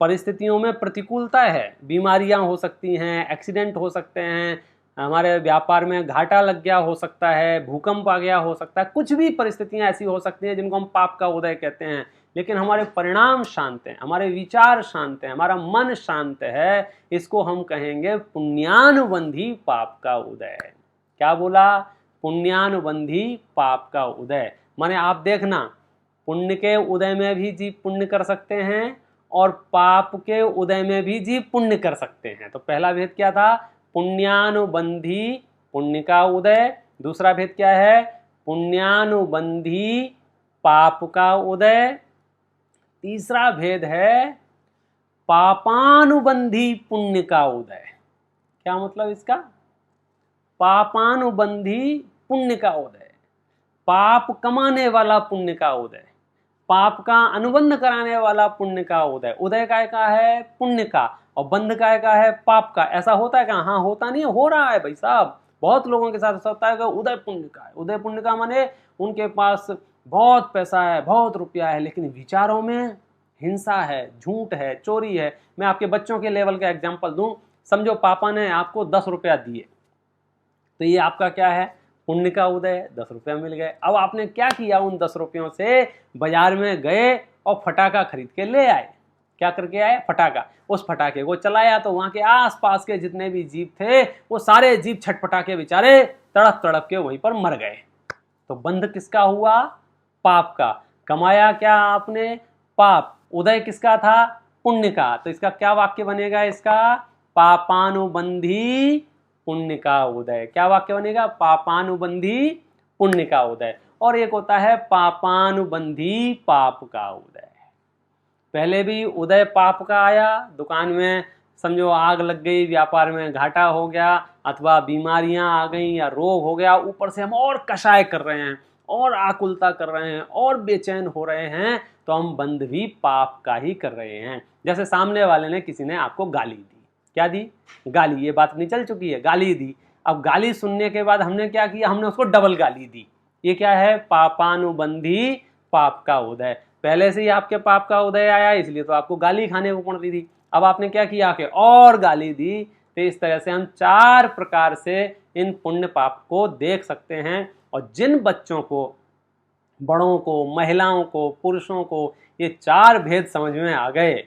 परिस्थितियों में प्रतिकूलता है, बीमारियां हो सकती हैं, एक्सीडेंट हो सकते हैं, हमारे व्यापार में घाटा लग गया हो सकता है, भूकंप आ गया हो सकता है, कुछ भी परिस्थितियां ऐसी हो सकती हैं जिनको हम पाप का उदय कहते हैं। लेकिन हमारे परिणाम शांत हैं, हमारे विचार शांत हैं, हमारा मन शांत है, इसको हम कहेंगे पुण्यानुबंधी पाप का उदय। क्या बोला? पुण्यानुबंधी पाप का उदय। माने आप देखना, पुण्य के उदय में भी जीव पुण्य कर सकते हैं और पाप के उदय में भी जीव पुण्य कर सकते हैं। तो पहला भेद क्या था? पुण्यानुबंधी पुण्य का उदय। दूसरा भेद क्या है? पुण्यानुबंधी पाप का उदय। तीसरा भेद है पापानुबंधी पुण्य का उदय। क्या मतलब इसका? पापानुबंधी पुण्य का उदय, पाप कमाने वाला पुण्य का उदय, पाप का अनुबंध कराने वाला पुण्य का उदय। उदय काय का है? पुण्य का, और बंध काय का है? पाप का। ऐसा होता है क्या? हाँ, होता नहीं है, हो रहा है भाई साहब। बहुत लोगों के साथ ऐसा होता है कि उदय पुण्य का है। उदय पुण्य का माने उनके पास बहुत पैसा है, बहुत रुपया है, लेकिन विचारों में हिंसा है, झूठ है, चोरी है। मैं आपके बच्चों के लेवल का एग्जाम्पल दूं, समझो पापा ने आपको 10 रुपया दिए, तो ये आपका क्या है? पुण्य का उदय। 10 रुपया मिल गए। अब आपने क्या किया? उन 10 रुपयों से बाजार में गए और फटाका खरीद के ले आए। क्या करके आए? फटाका। उस फटाके को चलाया तो वहां के आसपास के जितने भी जीव थे वो सारे जीव छटपटा के बेचारे तड़प तड़प के वहीं पर मर गए। तो बंध किसका हुआ? पाप का। कमाया क्या आपने? पाप। उदय किसका था? पुण्य का। तो इसका क्या वाक्य बनेगा? इसका पापानुबंधी पुण्य का उदय। क्या वाक्य बनेगा? पापानुबंधी पुण्य का उदय। और एक होता है पापानुबंधी पाप का उदय। पहले भी उदय पाप का आया, दुकान में समझो आग लग गई, व्यापार में घाटा हो गया, अथवा बीमारियां आ गई या रोग हो गया, ऊपर से हम और कषाय कर रहे हैं और आकुलता कर रहे हैं और बेचैन हो रहे हैं, तो हम बंध भी पाप का ही कर रहे हैं। जैसे सामने वाले ने, किसी ने आपको गाली दी। क्या दी? गाली। ये बात नहीं चल चुकी है? गाली दी। अब गाली सुनने के बाद हमने क्या किया? हमने उसको डबल गाली दी। ये क्या है? पापानुबंधी पाप का उदय। पहले से ही आपके पाप का उदय आया, इसलिए तो आपको गाली खाने को पड़ रही थी। अब आपने क्या किया कि और गाली दी। तो इस तरह से हम 4 प्रकार से इन पुण्य पाप को देख सकते हैं। और जिन बच्चों को, बड़ों को, महिलाओं को, पुरुषों को ये 4 भेद समझ में आ गए,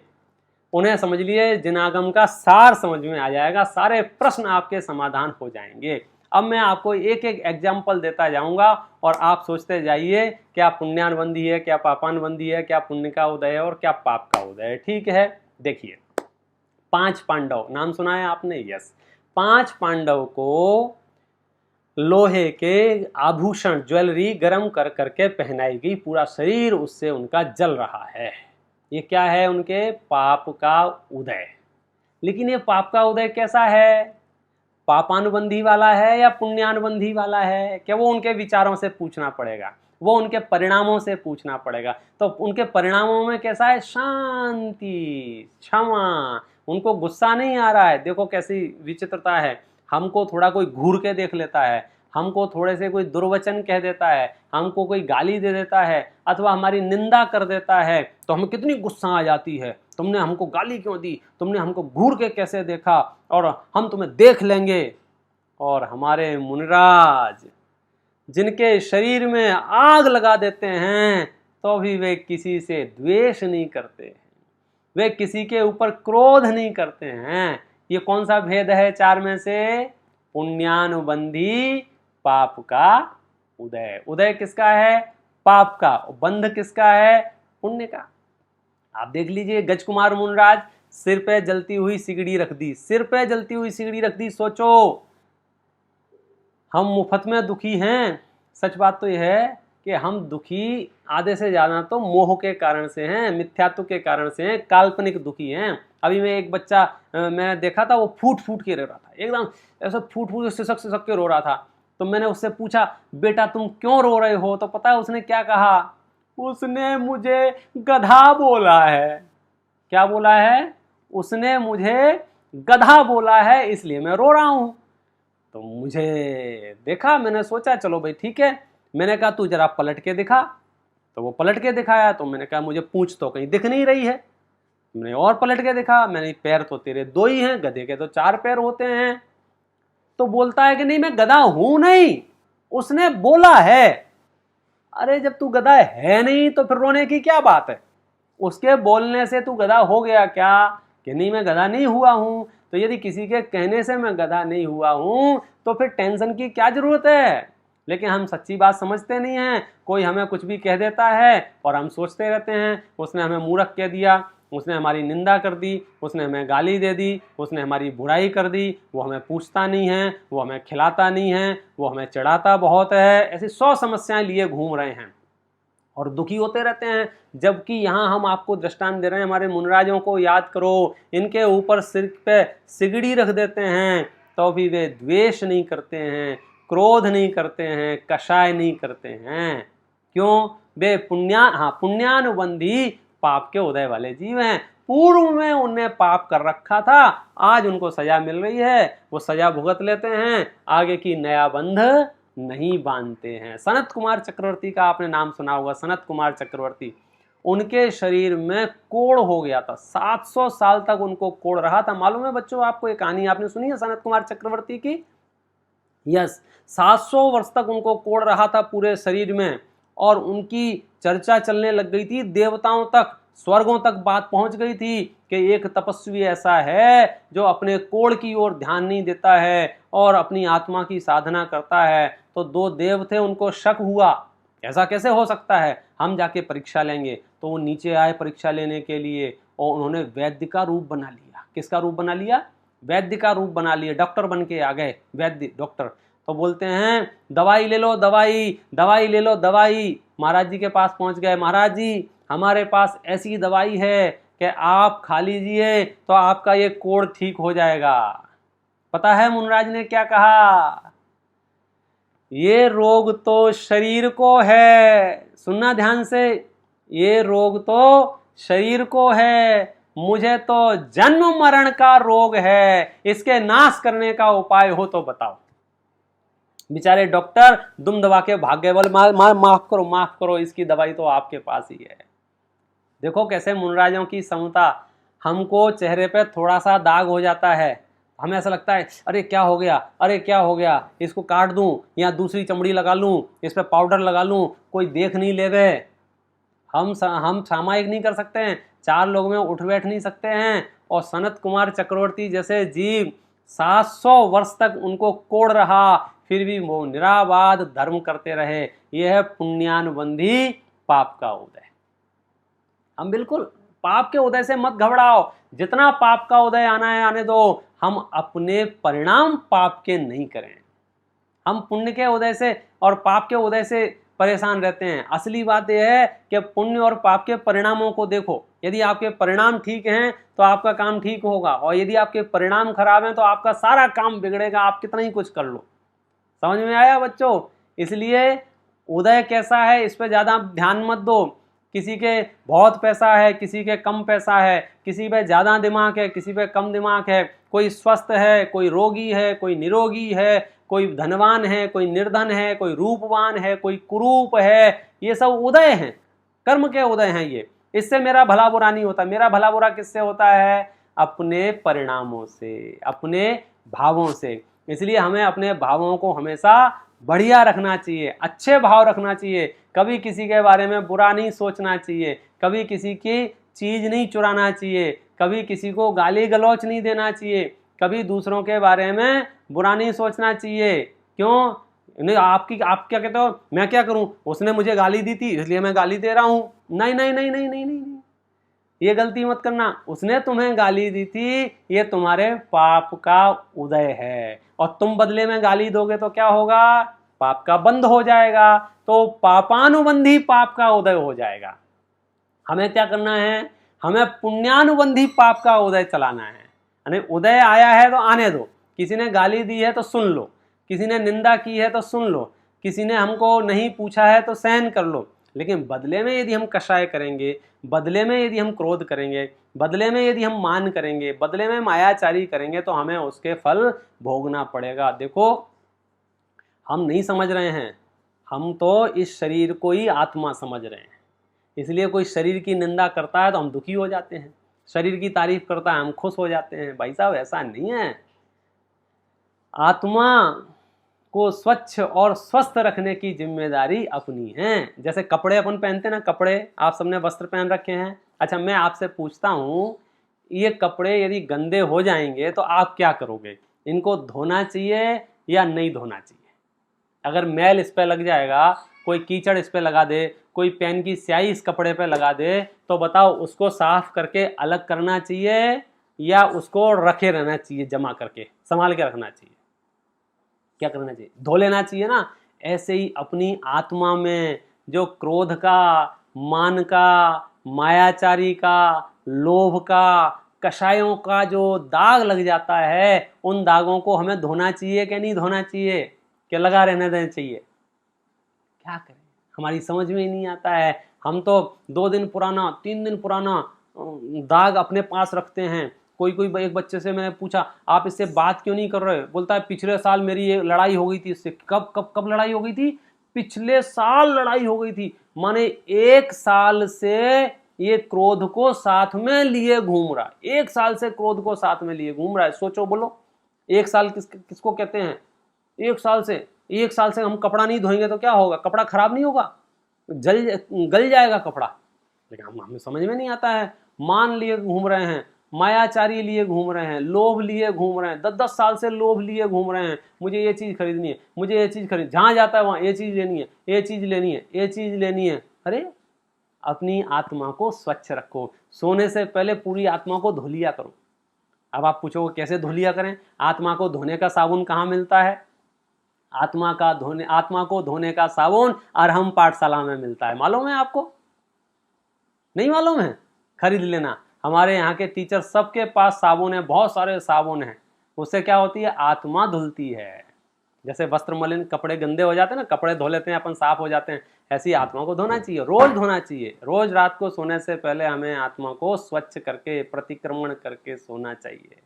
उन्हें समझ लिए जिनागम का सार समझ में आ जाएगा, सारे प्रश्न आपके समाधान हो जाएंगे। अब मैं आपको एक एक एग्जाम्पल देता जाऊंगा और आप सोचते जाइए क्या पुण्यानुबंधी है, क्या पापानुबंधी है, क्या पुण्य का उदय है और क्या पाप का उदय है। ठीक है, देखिए 5 पांडव, नाम सुना है आपने? यस। 5 पांडव को लोहे के आभूषण, ज्वेलरी गर्म कर करके पहनाई गई, पूरा शरीर उससे उनका जल रहा है। ये क्या है? उनके पाप का उदय। लेकिन ये पाप का उदय कैसा है? पापानुबंधी वाला है या पुण्यानुबंधी वाला है? क्या वो उनके विचारों से पूछना पड़ेगा, वो उनके परिणामों से पूछना पड़ेगा। तो उनके परिणामों में कैसा है? शांति, क्षमा। उनको गुस्सा नहीं आ रहा है। देखो कैसी विचित्रता है। हमको थोड़ा कोई घूर के देख लेता है, हमको थोड़े से कोई दुर्वचन कह देता है, हमको कोई गाली दे देता है अथवा हमारी निंदा कर देता है, तो हमें कितनी गुस्सा आ जाती है। तुमने हमको गाली क्यों दी? तुमने हमको घूर के कैसे देखा? और हम तुम्हें देख लेंगे। और हमारे मुनिराज, जिनके शरीर में आग लगा देते हैं, तो भी वे किसी से द्वेष नहीं करते हैं, वे किसी के ऊपर क्रोध नहीं करते हैं। ये कौन सा भेद है 4 में से? पुण्यानुबंधी पाप का उदय। उदय किसका है? पाप का। बंध किसका है? पुण्य का। आप देख लीजिए, गजकुमार मुनिराज सिर पे जलती हुई सिगड़ी रख दी, सिर पे जलती हुई सिगड़ी रख दी। सोचो, हम मुफ्त में दुखी हैं। सच बात तो यह है कि हम दुखी आधे से ज्यादा तो मोह के कारण से हैं, मिथ्यात्व के कारण से हैं, काल्पनिक दुखी हैं। अभी मैं एक बच्चा मैंने देखा था, वो फूट फूट के रो रहा था, एकदम ऐसा फूट फूट सिसक सिसक के रो रहा था। तो मैंने उससे पूछा, बेटा तुम क्यों रो रहे हो? तो पता है उसने क्या कहा? उसने मुझे गधा बोला है। क्या बोला है? उसने मुझे गधा बोला है, इसलिए मैं रो रहा हूं। तो मुझे देखा, मैंने सोचा चलो भाई ठीक है। मैंने कहा तू जरा पलट के दिखा। तो वो पलट के दिखाया। तो मैंने कहा मुझे पूंछ तो कहीं दिख नहीं रही है। मैंने और पलट के देखा, मैंने पैर तो तेरे 2 ही हैं, गधे के तो 4 पैर होते हैं। तो बोलता है कि नहीं मैं गधा हूं नहीं, उसने बोला है। अरे जब तू गधा है नहीं तो फिर रोने की क्या बात है? उसके बोलने से तू गधा हो गया क्या? कि नहीं मैं गधा नहीं हुआ हूं। तो यदि किसी के कहने से मैं गधा नहीं हुआ हूं तो फिर टेंशन की क्या जरूरत है? लेकिन हम सच्ची बात समझते नहीं हैं। कोई हमें कुछ भी कह देता है और हम सोचते रहते हैं उसने हमें मूर्ख कह दिया, उसने हमारी निंदा कर दी, उसने हमें गाली दे दी, उसने हमारी बुराई कर दी। वो हमें पूछता नहीं है, वो हमें खिलाता नहीं है, वो हमें चिढ़ाता बहुत है। ऐसी 100 समस्याएं लिए घूम रहे हैं और दुखी होते रहते हैं। जबकि यहाँ हम आपको दृष्टांत दे रहे हैं, हमारे मुनिराजों को याद करो, इनके ऊपर सिर पे सिगड़ी रख देते हैं तो भी वे द्वेष नहीं करते हैं, क्रोध नहीं करते हैं, कषाय नहीं करते हैं। क्यों? वे पुण्यानुबंधी पाप के उदय वाले जीव हैं। पूर्व में उन्हें पाप कर रखा था, आज उनको सजा मिल रही है, वो सजा भुगत लेते हैं, आगे की नया बंध नहीं बांधते हैं। सनत कुमार चक्रवर्ती का आपने नाम सुना होगा। सनत कुमार चक्रवर्ती, उनके शरीर में कोढ़ हो गया था, 700 साल तक उनको कोढ़ रहा था। मालूम है बच्चों आपको? एक कहानी आपने सुनी है सनत कुमार चक्रवर्ती की? यस, 700 वर्ष तक उनको कोढ़ रहा था पूरे शरीर में और उनकी चर्चा चलने लग गई थी देवताओं तक। स्वर्गों तक बात पहुंच गई थी कि एक तपस्वी ऐसा है जो अपने कोड़ की ओर ध्यान नहीं देता है और अपनी आत्मा की साधना करता है। तो दो देव थे, उनको शक हुआ ऐसा कैसे हो सकता है, हम जाके परीक्षा लेंगे। तो वो नीचे आए परीक्षा लेने के लिए और उन्होंने वैद्य का रूप बना लिया। किसका रूप बना लिया? वैद्य का रूप बना लिया। डॉक्टर बन के आ गए, वैद्य डॉक्टर। तो बोलते हैं दवाई ले लो, दवाई, दवाई ले लो, दवाई। महाराज जी के पास पहुंच गए। महाराज जी, हमारे पास ऐसी दवाई है कि आप खा लीजिए तो आपका ये कोड़ ठीक हो जाएगा। पता है मुनराज ने क्या कहा? ये रोग तो शरीर को है, सुनना ध्यान से, ये रोग तो शरीर को है, मुझे तो जन्म मरण का रोग है, इसके नाश करने का उपाय हो तो बताओ। बेचारे डॉक्टर दुम दबा के भाग गए, बोले माफ करो, माफ करो, इसकी दवाई तो आपके पास ही है। देखो कैसे मुनराजों की समता। हमको चेहरे पे थोड़ा सा दाग हो जाता है, हमें ऐसा लगता है अरे क्या हो गया, अरे क्या हो गया, इसको काट दूं या दूसरी चमड़ी लगा लूं, इस पे पाउडर लगा लूं, कोई देख नहीं लेवे। हम सामायिक नहीं कर सकते हैं, 4 लोग में उठ बैठ नहीं सकते हैं। और सनत कुमार चक्रवर्ती जैसे जीव 700 वर्ष तक उनको कोड़ रहा, फिर भी वो निराबाद धर्म करते रहे। यह है पुण्यानुबंधी पाप का उदय। हम बिल्कुल पाप के उदय से मत घबराओ, जितना पाप का उदय आना है आने दो। हम अपने परिणाम पाप के नहीं करें। हम पुण्य के उदय से और पाप के उदय से परेशान रहते हैं। असली बात यह है कि पुण्य और पाप के परिणामों को देखो। यदि आपके परिणाम ठीक हैं तो आपका काम ठीक होगा, और यदि आपके परिणाम खराब हैं तो आपका सारा काम बिगड़ेगा, आप कितना ही कुछ कर लो। समझ में आया बच्चों? इसलिए उदय कैसा है इस पर ज़्यादा ध्यान मत दो। किसी के बहुत पैसा है, किसी के कम पैसा है, किसी पे ज़्यादा दिमाग है, किसी पे कम दिमाग है, कोई स्वस्थ है, कोई रोगी है, कोई निरोगी है, कोई धनवान है, कोई निर्धन है, कोई रूपवान है, कोई कुरूप है। ये सब उदय हैं, कर्म के उदय हैं ये। इससे मेरा भला बुरा नहीं होता। मेरा भला बुरा किससे होता है? अपने परिणामों से, अपने भावों से। इसलिए हमें अपने भावों को हमेशा बढ़िया रखना चाहिए, अच्छे भाव रखना चाहिए। कभी किसी के बारे में बुरा नहीं सोचना चाहिए, कभी किसी की चीज नहीं चुराना चाहिए, कभी किसी को गाली गलौच नहीं देना चाहिए, कभी दूसरों के बारे में बुरा नहीं सोचना चाहिए। क्यों? नहीं, आप क्या कहते हो, मैं क्या करूं, उसने मुझे गाली दी थी इसलिए मैं गाली दे रहा हूं। नहीं नहीं नहीं नहीं नहीं नहीं, ये गलती मत करना। उसने तुम्हें गाली दी थी, ये तुम्हारे पाप का उदय है, और तुम बदले में गाली दोगे तो क्या होगा? पाप का बंध हो जाएगा, तो पापानुबंधी पाप का उदय हो जाएगा। हमें क्या करना है? हमें पुण्यानुबंधी पाप का उदय चलाना है। यानी उदय आया है तो आने दो। किसी ने गाली दी है तो सुन लो, किसी ने निंदा की है तो सुन लो, किसी ने हमको नहीं पूछा है तो सहन कर लो। लेकिन बदले में यदि हम कषाय करेंगे, बदले में यदि हम क्रोध करेंगे, बदले में यदि हम मान करेंगे, बदले में मायाचारी करेंगे, तो हमें उसके फल भोगना पड़ेगा। देखो, हम नहीं समझ रहे हैं, हम तो इस शरीर को ही आत्मा समझ रहे हैं। इसलिए कोई शरीर की निंदा करता है तो हम दुखी हो जाते हैं, शरीर की तारीफ करता है हम खुश हो जाते हैं। भाई साहब, ऐसा नहीं है। आत्मा को स्वच्छ और स्वस्थ रखने की जिम्मेदारी अपनी है। जैसे कपड़े अपन पहनते हैं ना, कपड़े आप सबने वस्त्र पहन रखे हैं। अच्छा, मैं आपसे पूछता हूँ, ये कपड़े यदि गंदे हो जाएंगे तो आप क्या करोगे? इनको धोना चाहिए या नहीं धोना चाहिए? अगर मैल इस पे लग जाएगा, कोई कीचड़ इस पे लगा दे, कोई पेन की स्याही इस कपड़े पे लगा दे, तो बताओ उसको साफ करके अलग करना चाहिए या उसको रखे रहना चाहिए, जमा करके संभाल के रखना चाहिए? क्या करना चाहिए? धो लेना चाहिए ना। ऐसे ही अपनी आत्मा में जो क्रोध का, मान का, मायाचारी का, लोभ का, कषायों का जो दाग लग जाता है, उन दागों को हमें धोना चाहिए कि नहीं धोना चाहिए, कि लगा रहने देना चाहिए? क्या करें, हमारी समझ में ही नहीं आता है। हम तो 2 दिन पुराना, 3 दिन पुराना दाग अपने पास रखते हैं। कोई एक बच्चे से मैंने पूछा, आप इससे बात क्यों नहीं कर रहे? बोलता है पिछले साल मेरी ये लड़ाई हो गई थी इससे। कब लड़ाई हो गई थी? पिछले साल लड़ाई हो गई थी। माने 1 साल से ये क्रोध को साथ में लिए घूम रहा है। 1 साल से क्रोध को साथ में लिए घूम रहा है। सोचो, बोलो, 1 साल किसको कहते हैं? 1 साल से हम कपड़ा नहीं धोएंगे तो क्या होगा? कपड़ा खराब नहीं होगा, गल जाएगा कपड़ा। लेकिन हमें समझ में नहीं आता है। मान लिए घूम रहे हैं, मायाचारी लिए घूम रहे हैं, लोभ लिए घूम रहे हैं, 10-10 साल से लोभ लिए घूम रहे हैं। मुझे ये चीज़ खरीदनी है, मुझे ये चीज़ खरीद, जहाँ जाता है वहाँ ये चीज़ लेनी है, ये चीज़ लेनी है, ये चीज़ लेनी है। अरे अपनी आत्मा को स्वच्छ रखो, सोने से पहले पूरी आत्मा को धो लिया करो। अब आप पूछोगे कैसे धो लिया करें? आत्मा को धोने का साबुन कहाँ मिलता है? आत्मा को धोने का साबुन अरहम पाठशाला में मिलता है। मालूम है आपको? नहीं मालूम है? खरीद लेना। हमारे यहाँ के टीचर सबके पास साबुन है, बहुत सारे साबुन हैं। उससे क्या होती है? आत्मा धुलती है। जैसे वस्त्र मलिन, कपड़े गंदे हो जाते हैं ना, कपड़े धो लेते हैं अपन, साफ हो जाते हैं, ऐसी आत्मा को धोना चाहिए, रोज धोना चाहिए। रोज रात को सोने से पहले हमें आत्मा को स्वच्छ करके, प्रतिक्रमण करके सोना चाहिए।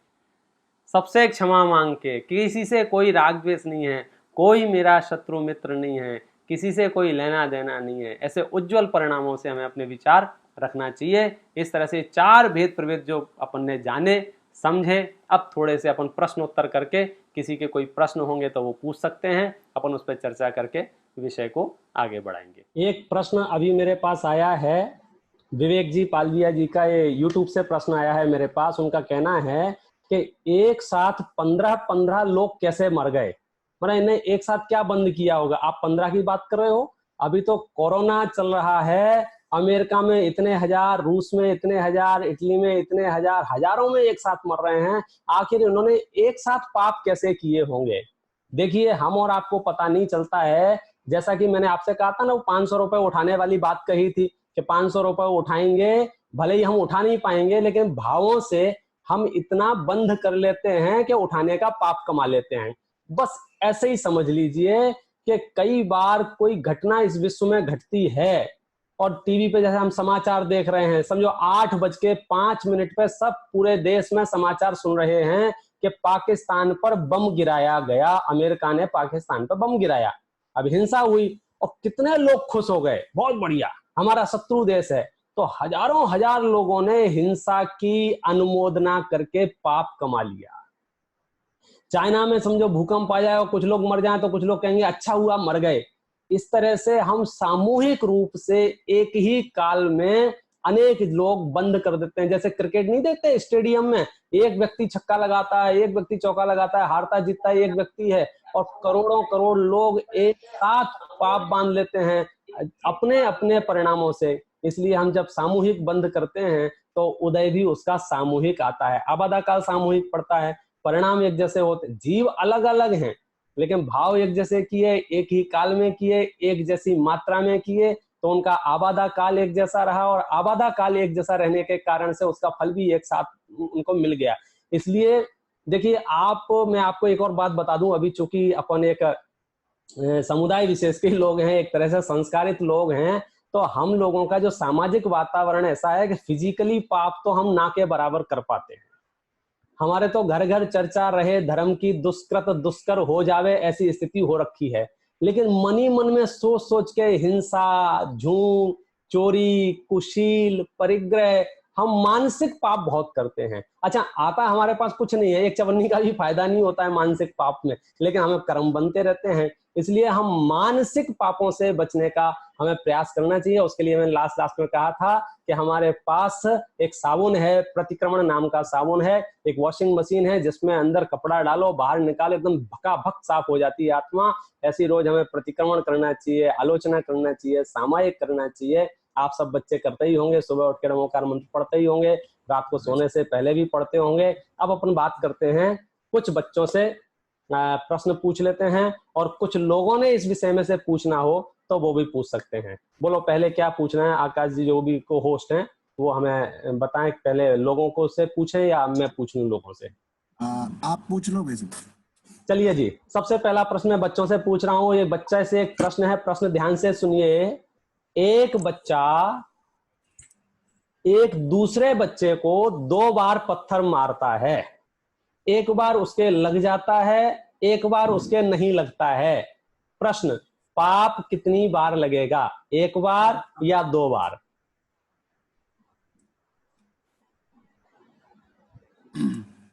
सबसे क्षमा मांग के, किसी से कोई राग द्वेष नहीं है, कोई मेरा शत्रु मित्र नहीं है, किसी से कोई लेना देना नहीं है, ऐसे उज्जवल परिणामों से हमें अपने विचार रखना चाहिए। इस तरह से 4 भेद प्रभेद जो अपन ने जाने समझे, अब थोड़े से अपन प्रश्न उत्तर करके, किसी के कोई प्रश्न होंगे तो वो पूछ सकते हैं, अपन उस पर चर्चा करके विषय को आगे बढ़ाएंगे। एक प्रश्न अभी मेरे पास आया है, विवेक जी पालविया जी का, ये यूट्यूब से प्रश्न आया है मेरे पास। उनका कहना है कि एक साथ 15 लोग कैसे मर गए? मतलब इन्हें एक साथ क्या बंद किया होगा? आप 15 की बात कर रहे हो, अभी तो कोरोना चल रहा है, अमेरिका में इतने हजार, रूस में इतने हजार, इटली में इतने हजार, हजारों में एक साथ मर रहे हैं। आखिर इन्होंने एक साथ पाप कैसे किए होंगे? देखिए, हम और आपको पता नहीं चलता है। जैसा कि मैंने आपसे कहा था ना, वो 500 रुपए उठाने वाली बात कही थी कि 500 रुपए उठाएंगे, भले ही हम उठा नहीं पाएंगे, लेकिन भावों से हम इतना बंध कर लेते हैं कि उठाने का पाप कमा लेते हैं। बस ऐसे ही समझ लीजिए कि कई बार कोई घटना इस विश्व में घटती है और टीवी पे जैसे हम समाचार देख रहे हैं, समझो 8:05 पे सब पूरे देश में समाचार सुन रहे हैं कि पाकिस्तान पर बम गिराया गया, अमेरिका ने पाकिस्तान पर बम गिराया। अब हिंसा हुई और कितने लोग खुश हो गए, बहुत बढ़िया, हमारा शत्रु देश है। तो हजारों हजार लोगों ने हिंसा की अनुमोदना करके पाप कमा लिया। चाइना में समझो भूकंप आ जाए और कुछ लोग मर जाएं तो कुछ लोग कहेंगे अच्छा हुआ मर गए। इस तरह से हम सामूहिक रूप से एक ही काल में अनेक लोग बंद कर देते हैं। जैसे क्रिकेट नहीं देखते स्टेडियम में, एक व्यक्ति छक्का लगाता है, एक व्यक्ति चौका लगाता है, हारता जीतता एक व्यक्ति है, और करोड़ों करोड़ लोग एक साथ पाप बांध लेते हैं अपने अपने परिणामों से। इसलिए हम जब सामूहिक बंद करते हैं तो उदय भी उसका सामूहिक आता है, आबादा काल सामूहिक पड़ता है, परिणाम एक जैसे होते। जीव अलग अलग हैं लेकिन भाव एक जैसे किए, एक ही काल में किए, एक जैसी मात्रा में किए, तो उनका आबादा काल एक जैसा रहा, और आबादा काल एक जैसा रहने के कारण से उसका फल भी एक साथ उनको मिल गया। इसलिए देखिए, मैं आपको एक और बात बता दूं, अभी चूंकि अपन एक समुदाय विशेष के लोग हैं, एक तरह से संस्कारित लोग हैं, तो हम लोगों का जो सामाजिक वातावरण ऐसा है कि फिजिकली पाप तो हम ना के बराबर कर पाते हैं। हमारे तो घर घर चर्चा रहे धर्म की, दुष्कृत दुष्कर हो जावे, ऐसी स्थिति हो रखी है। लेकिन मनी मन में सोच सोच के हिंसा, झूठ, चोरी, कुशील, परिग्रह, हम मानसिक पाप बहुत करते हैं। अच्छा, आता हमारे पास कुछ नहीं है, एक चवन्नी का भी फायदा नहीं होता है मानसिक पाप में, लेकिन हमें कर्म बनते रहते हैं। इसलिए हम मानसिक पापों से बचने का हमें प्रयास करना चाहिए। उसके लिए मैंने लास्ट में कहा था कि हमारे पास एक साबुन है, प्रतिक्रमण नाम का साबुन है, एक वॉशिंग मशीन है जिसमें अंदर कपड़ा डालो, बाहर निकालो, एकदम भकाभक साफ हो जाती है आत्मा। ऐसी रोज हमें प्रतिक्रमण करना चाहिए, आलोचना करना चाहिए, सामायिक करना चाहिए। आप सब बच्चे करते ही होंगे, सुबह उठ के नमोकार मंत्र पढ़ते ही होंगे, रात को सोने से पहले भी पढ़ते होंगे। अब अपन बात करते हैं, कुछ बच्चों से प्रश्न पूछ लेते हैं, और कुछ लोगों ने इस विषय में से पूछना हो तो वो भी पूछ सकते हैं। बोलो पहले क्या पूछना है? आकाश जी जो भी को होस्ट हैं वो हमें बताएं, पहले लोगों को से पूछें या मैं पूछ लूं लोगों से? आप पूछ लो वैसे। चलिए जी, सबसे पहला प्रश्न मैं बच्चों से पूछ रहा हूं। ये बच्चा से एक प्रश्न है, प्रश्न ध्यान से सुनिए। एक बच्चा एक दूसरे बच्चे को 2 बार पत्थर मारता है, एक बार उसके लग जाता है, एक बार उसके नहीं लगता है। प्रश्न, पाप कितनी बार लगेगा, 1 बार या 2 बार?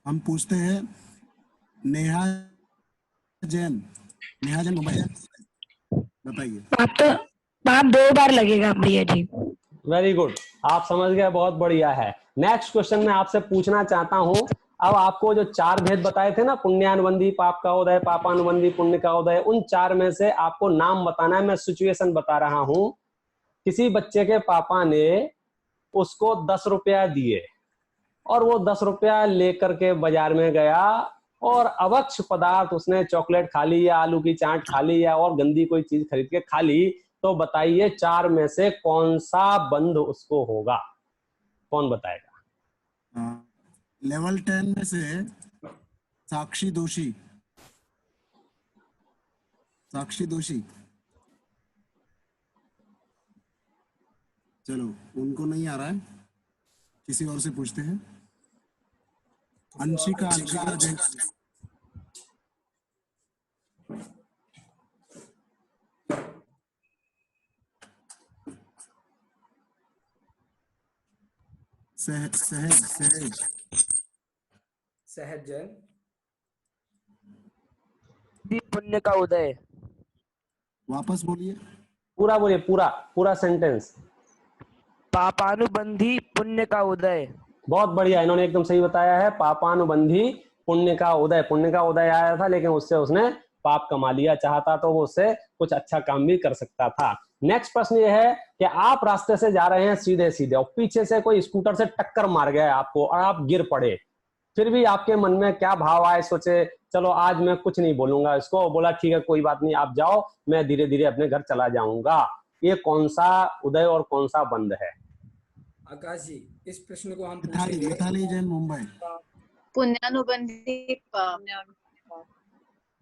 हम पूछते हैं नेहा जैन मोबाइल, बताइए। पाप 2 बार लगेगा प्रिया जी। वेरी गुड, आप समझ गए, बहुत बढ़िया है। नेक्स्ट क्वेश्चन मैं आपसे पूछना चाहता हूं, अब आपको जो 4 भेद बताए थे ना, पुण्यानुबंधी, पाप का उदय, पापानुबंधी, पुण्य का उदय, उन 4 में से आपको नाम बताना है। मैं सिचुएशन बता रहा हूं। किसी बच्चे के पापा ने उसको 10 रुपया दिए और वो 10 रुपया लेकर के बाजार में गया और अभक्ष पदार्थ उसने चॉकलेट खा ली या आलू की चाट खा ली या और गंदी कोई चीज खरीद के खा ली, तो बताइए 4 में से कौन सा बंद उसको होगा? कौन बताएगा? लेवल 10 में से साक्षी दोषी। साक्षी दोषी, चलो उनको नहीं आ रहा है, किसी और से पूछते हैं। अंशिका जैन। सहज जैन। पुण्य का उदय। वापस बोलिए। पूरा बोलिए, पूरा पूरा सेंटेंस। पापानुबंधी पुण्य का उदय। बहुत बढ़िया, इन्होंने एकदम सही बताया है। पापानुबंधी पुण्य का उदय। पुण्य का उदय आया था लेकिन उससे उसने पाप कमा लिया, चाहता तो वो उससे कुछ अच्छा काम भी कर सकता था। नेक्स्ट प्रश्न ये है कि आप रास्ते से जा रहे हैं सीधे सीधे और पीछे से कोई स्कूटर से टक्कर मार गया आपको और आप गिर पड़े, फिर भी आपके मन में क्या भाव आए? सोचे चलो आज मैं कुछ नहीं बोलूंगा इसको, बोला ठीक है कोई बात नहीं आप जाओ, मैं धीरे धीरे अपने घर चला जाऊंगा। ये कौन सा उदय और कौन सा बंद है? आकाश जी, इस प्रश्न को हम मिताली जैन, मुंबई। पुण्यानुबंधी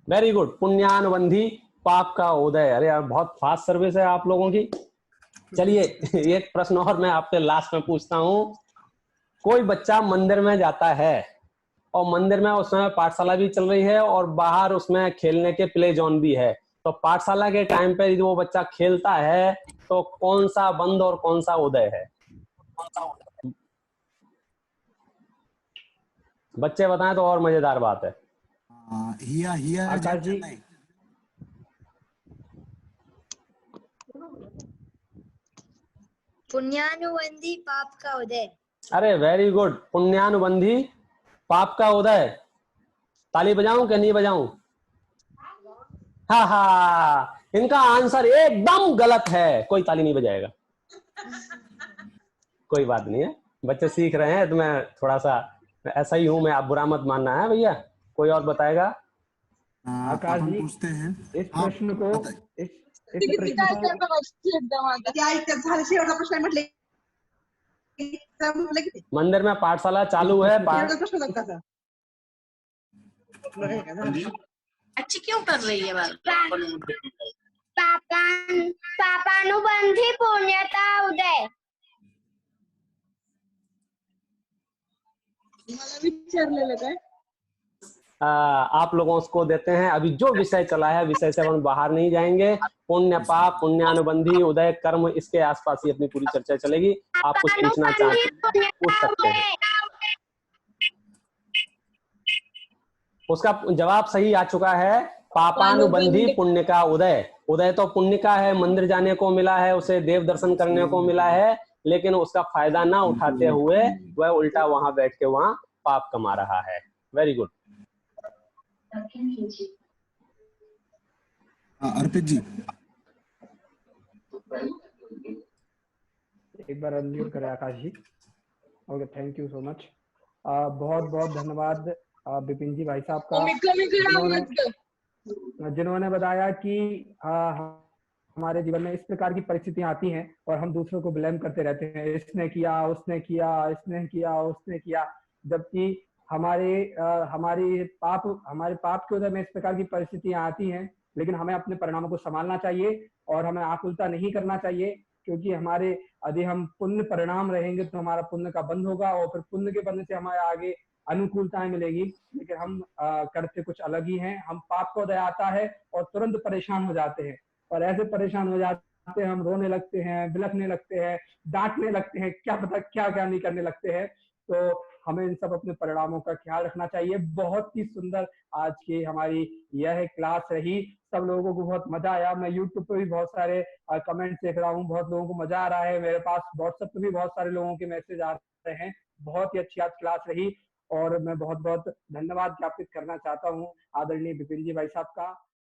वेरी गुड, पुण्यानुबंधी पाप का उदय। अरे यार बहुत फास्ट सर्विस है आप लोगों की। चलिए एक प्रश्न और मैं आपसे लास्ट में पूछता हूं। कोई बच्चा मंदिर में जाता है और मंदिर में उस समय पाठशाला भी चल रही है और बाहर उसमें खेलने के प्ले जोन भी है, तो पाठशाला के टाइम पे जो वो बच्चा खेलता है तो कौन सा बंद और कौन सा उदय है? बच्चे बताएं तो और मजेदार बात है। हिया आकाश जी। पुण्यानुबंधी पाप का उदय। अरे वेरी गुड, पुण्यानुबंधी पाप का उदय। ताली बजाऊं कि नहीं बजाऊं? हा हा, इनका आंसर एकदम गलत है, कोई ताली नहीं बजाएगा। कोई बात नहीं है, बच्चे सीख रहे हैं तो मैं थोड़ा सा ऐसा ही हूं मैं, आप बुरा मत मानना है भैया। कोई और बताएगा? आकाश जी, पूछते हैं इस प्रश्न को मंदिर में पाठशाला चालू है। अच्छी क्यों कर रही है पापानुबंधी पुण्यता उदय। आप लोगों को देते हैं। अभी जो विषय चला है विषय से हम बाहर नहीं जाएंगे। पुण्य पाप पुण्यानुबंधी उदय कर्म, इसके आसपास ही अपनी पूरी चर्चा चलेगी। आप कुछ पूछना चाहते हैं पूछ सकते हैं। उसका जवाब सही आ चुका है, पापानुबंधी पुण्य का उदय। उदय तो पुण्य का है, मंदिर जाने को मिला है, उसे देव दर्शन करने को मिला है, लेकिन उसका फायदा ना उठाते हुए वह उल्टा वहां बैठ के वहां पाप कमा रहा है। Very good. अर्पित जी, एक बार अनम्यूट करें Akash ji. Okay, thank you so much. बहुत बहुत धन्यवाद विपिन जी भाई साहब का, जिन्होंने बताया कि हमारे जीवन में इस प्रकार की परिस्थितियां आती हैं और हम दूसरों को ब्लेम करते रहते हैं, इसने किया, उसने किया, इसने किया, उसने किया, जबकि हमारे पाप के उदय में इस प्रकार की परिस्थितियां आती हैं, लेकिन हमें अपने परिणामों को संभालना चाहिए और हमें आंख उल्टा नहीं करना चाहिए, क्योंकि यदि हम पुण्य परिणाम रहेंगे तो हमारा पुण्य का बंध होगा और फिर पुण्य के बंध से हमारे आगे अनुकूलताएं मिलेगी। लेकिन हम करते कुछ अलग ही हैं। हम पाप को उदय आता है और तुरंत परेशान हो जाते हैं, और ऐसे परेशान हो जाते हैं हम रोने लगते हैं, बिलखने लगते हैं, डांटने लगते हैं, क्या पता क्या क्या नहीं करने लगते हैं। तो हमें इन सब अपने परिणामों का ख्याल रखना चाहिए। बहुत ही सुंदर आज की हमारी यह क्लास रही। सब लोगों को बहुत मजा आया। मैं यूट्यूब पे भी बहुत सारे कमेंट्स देख रहा हूँ, बहुत लोगों को मजा आ रहा है। मेरे पास व्हाट्सएप पे भी बहुत सारे लोगों के मैसेज आ रहे हैं। बहुत ही अच्छी आज क्लास रही और मैं बहुत बहुत धन्यवाद ज्ञापित करना चाहता हूँ आदरणीय विपिन जी भाई साहब का।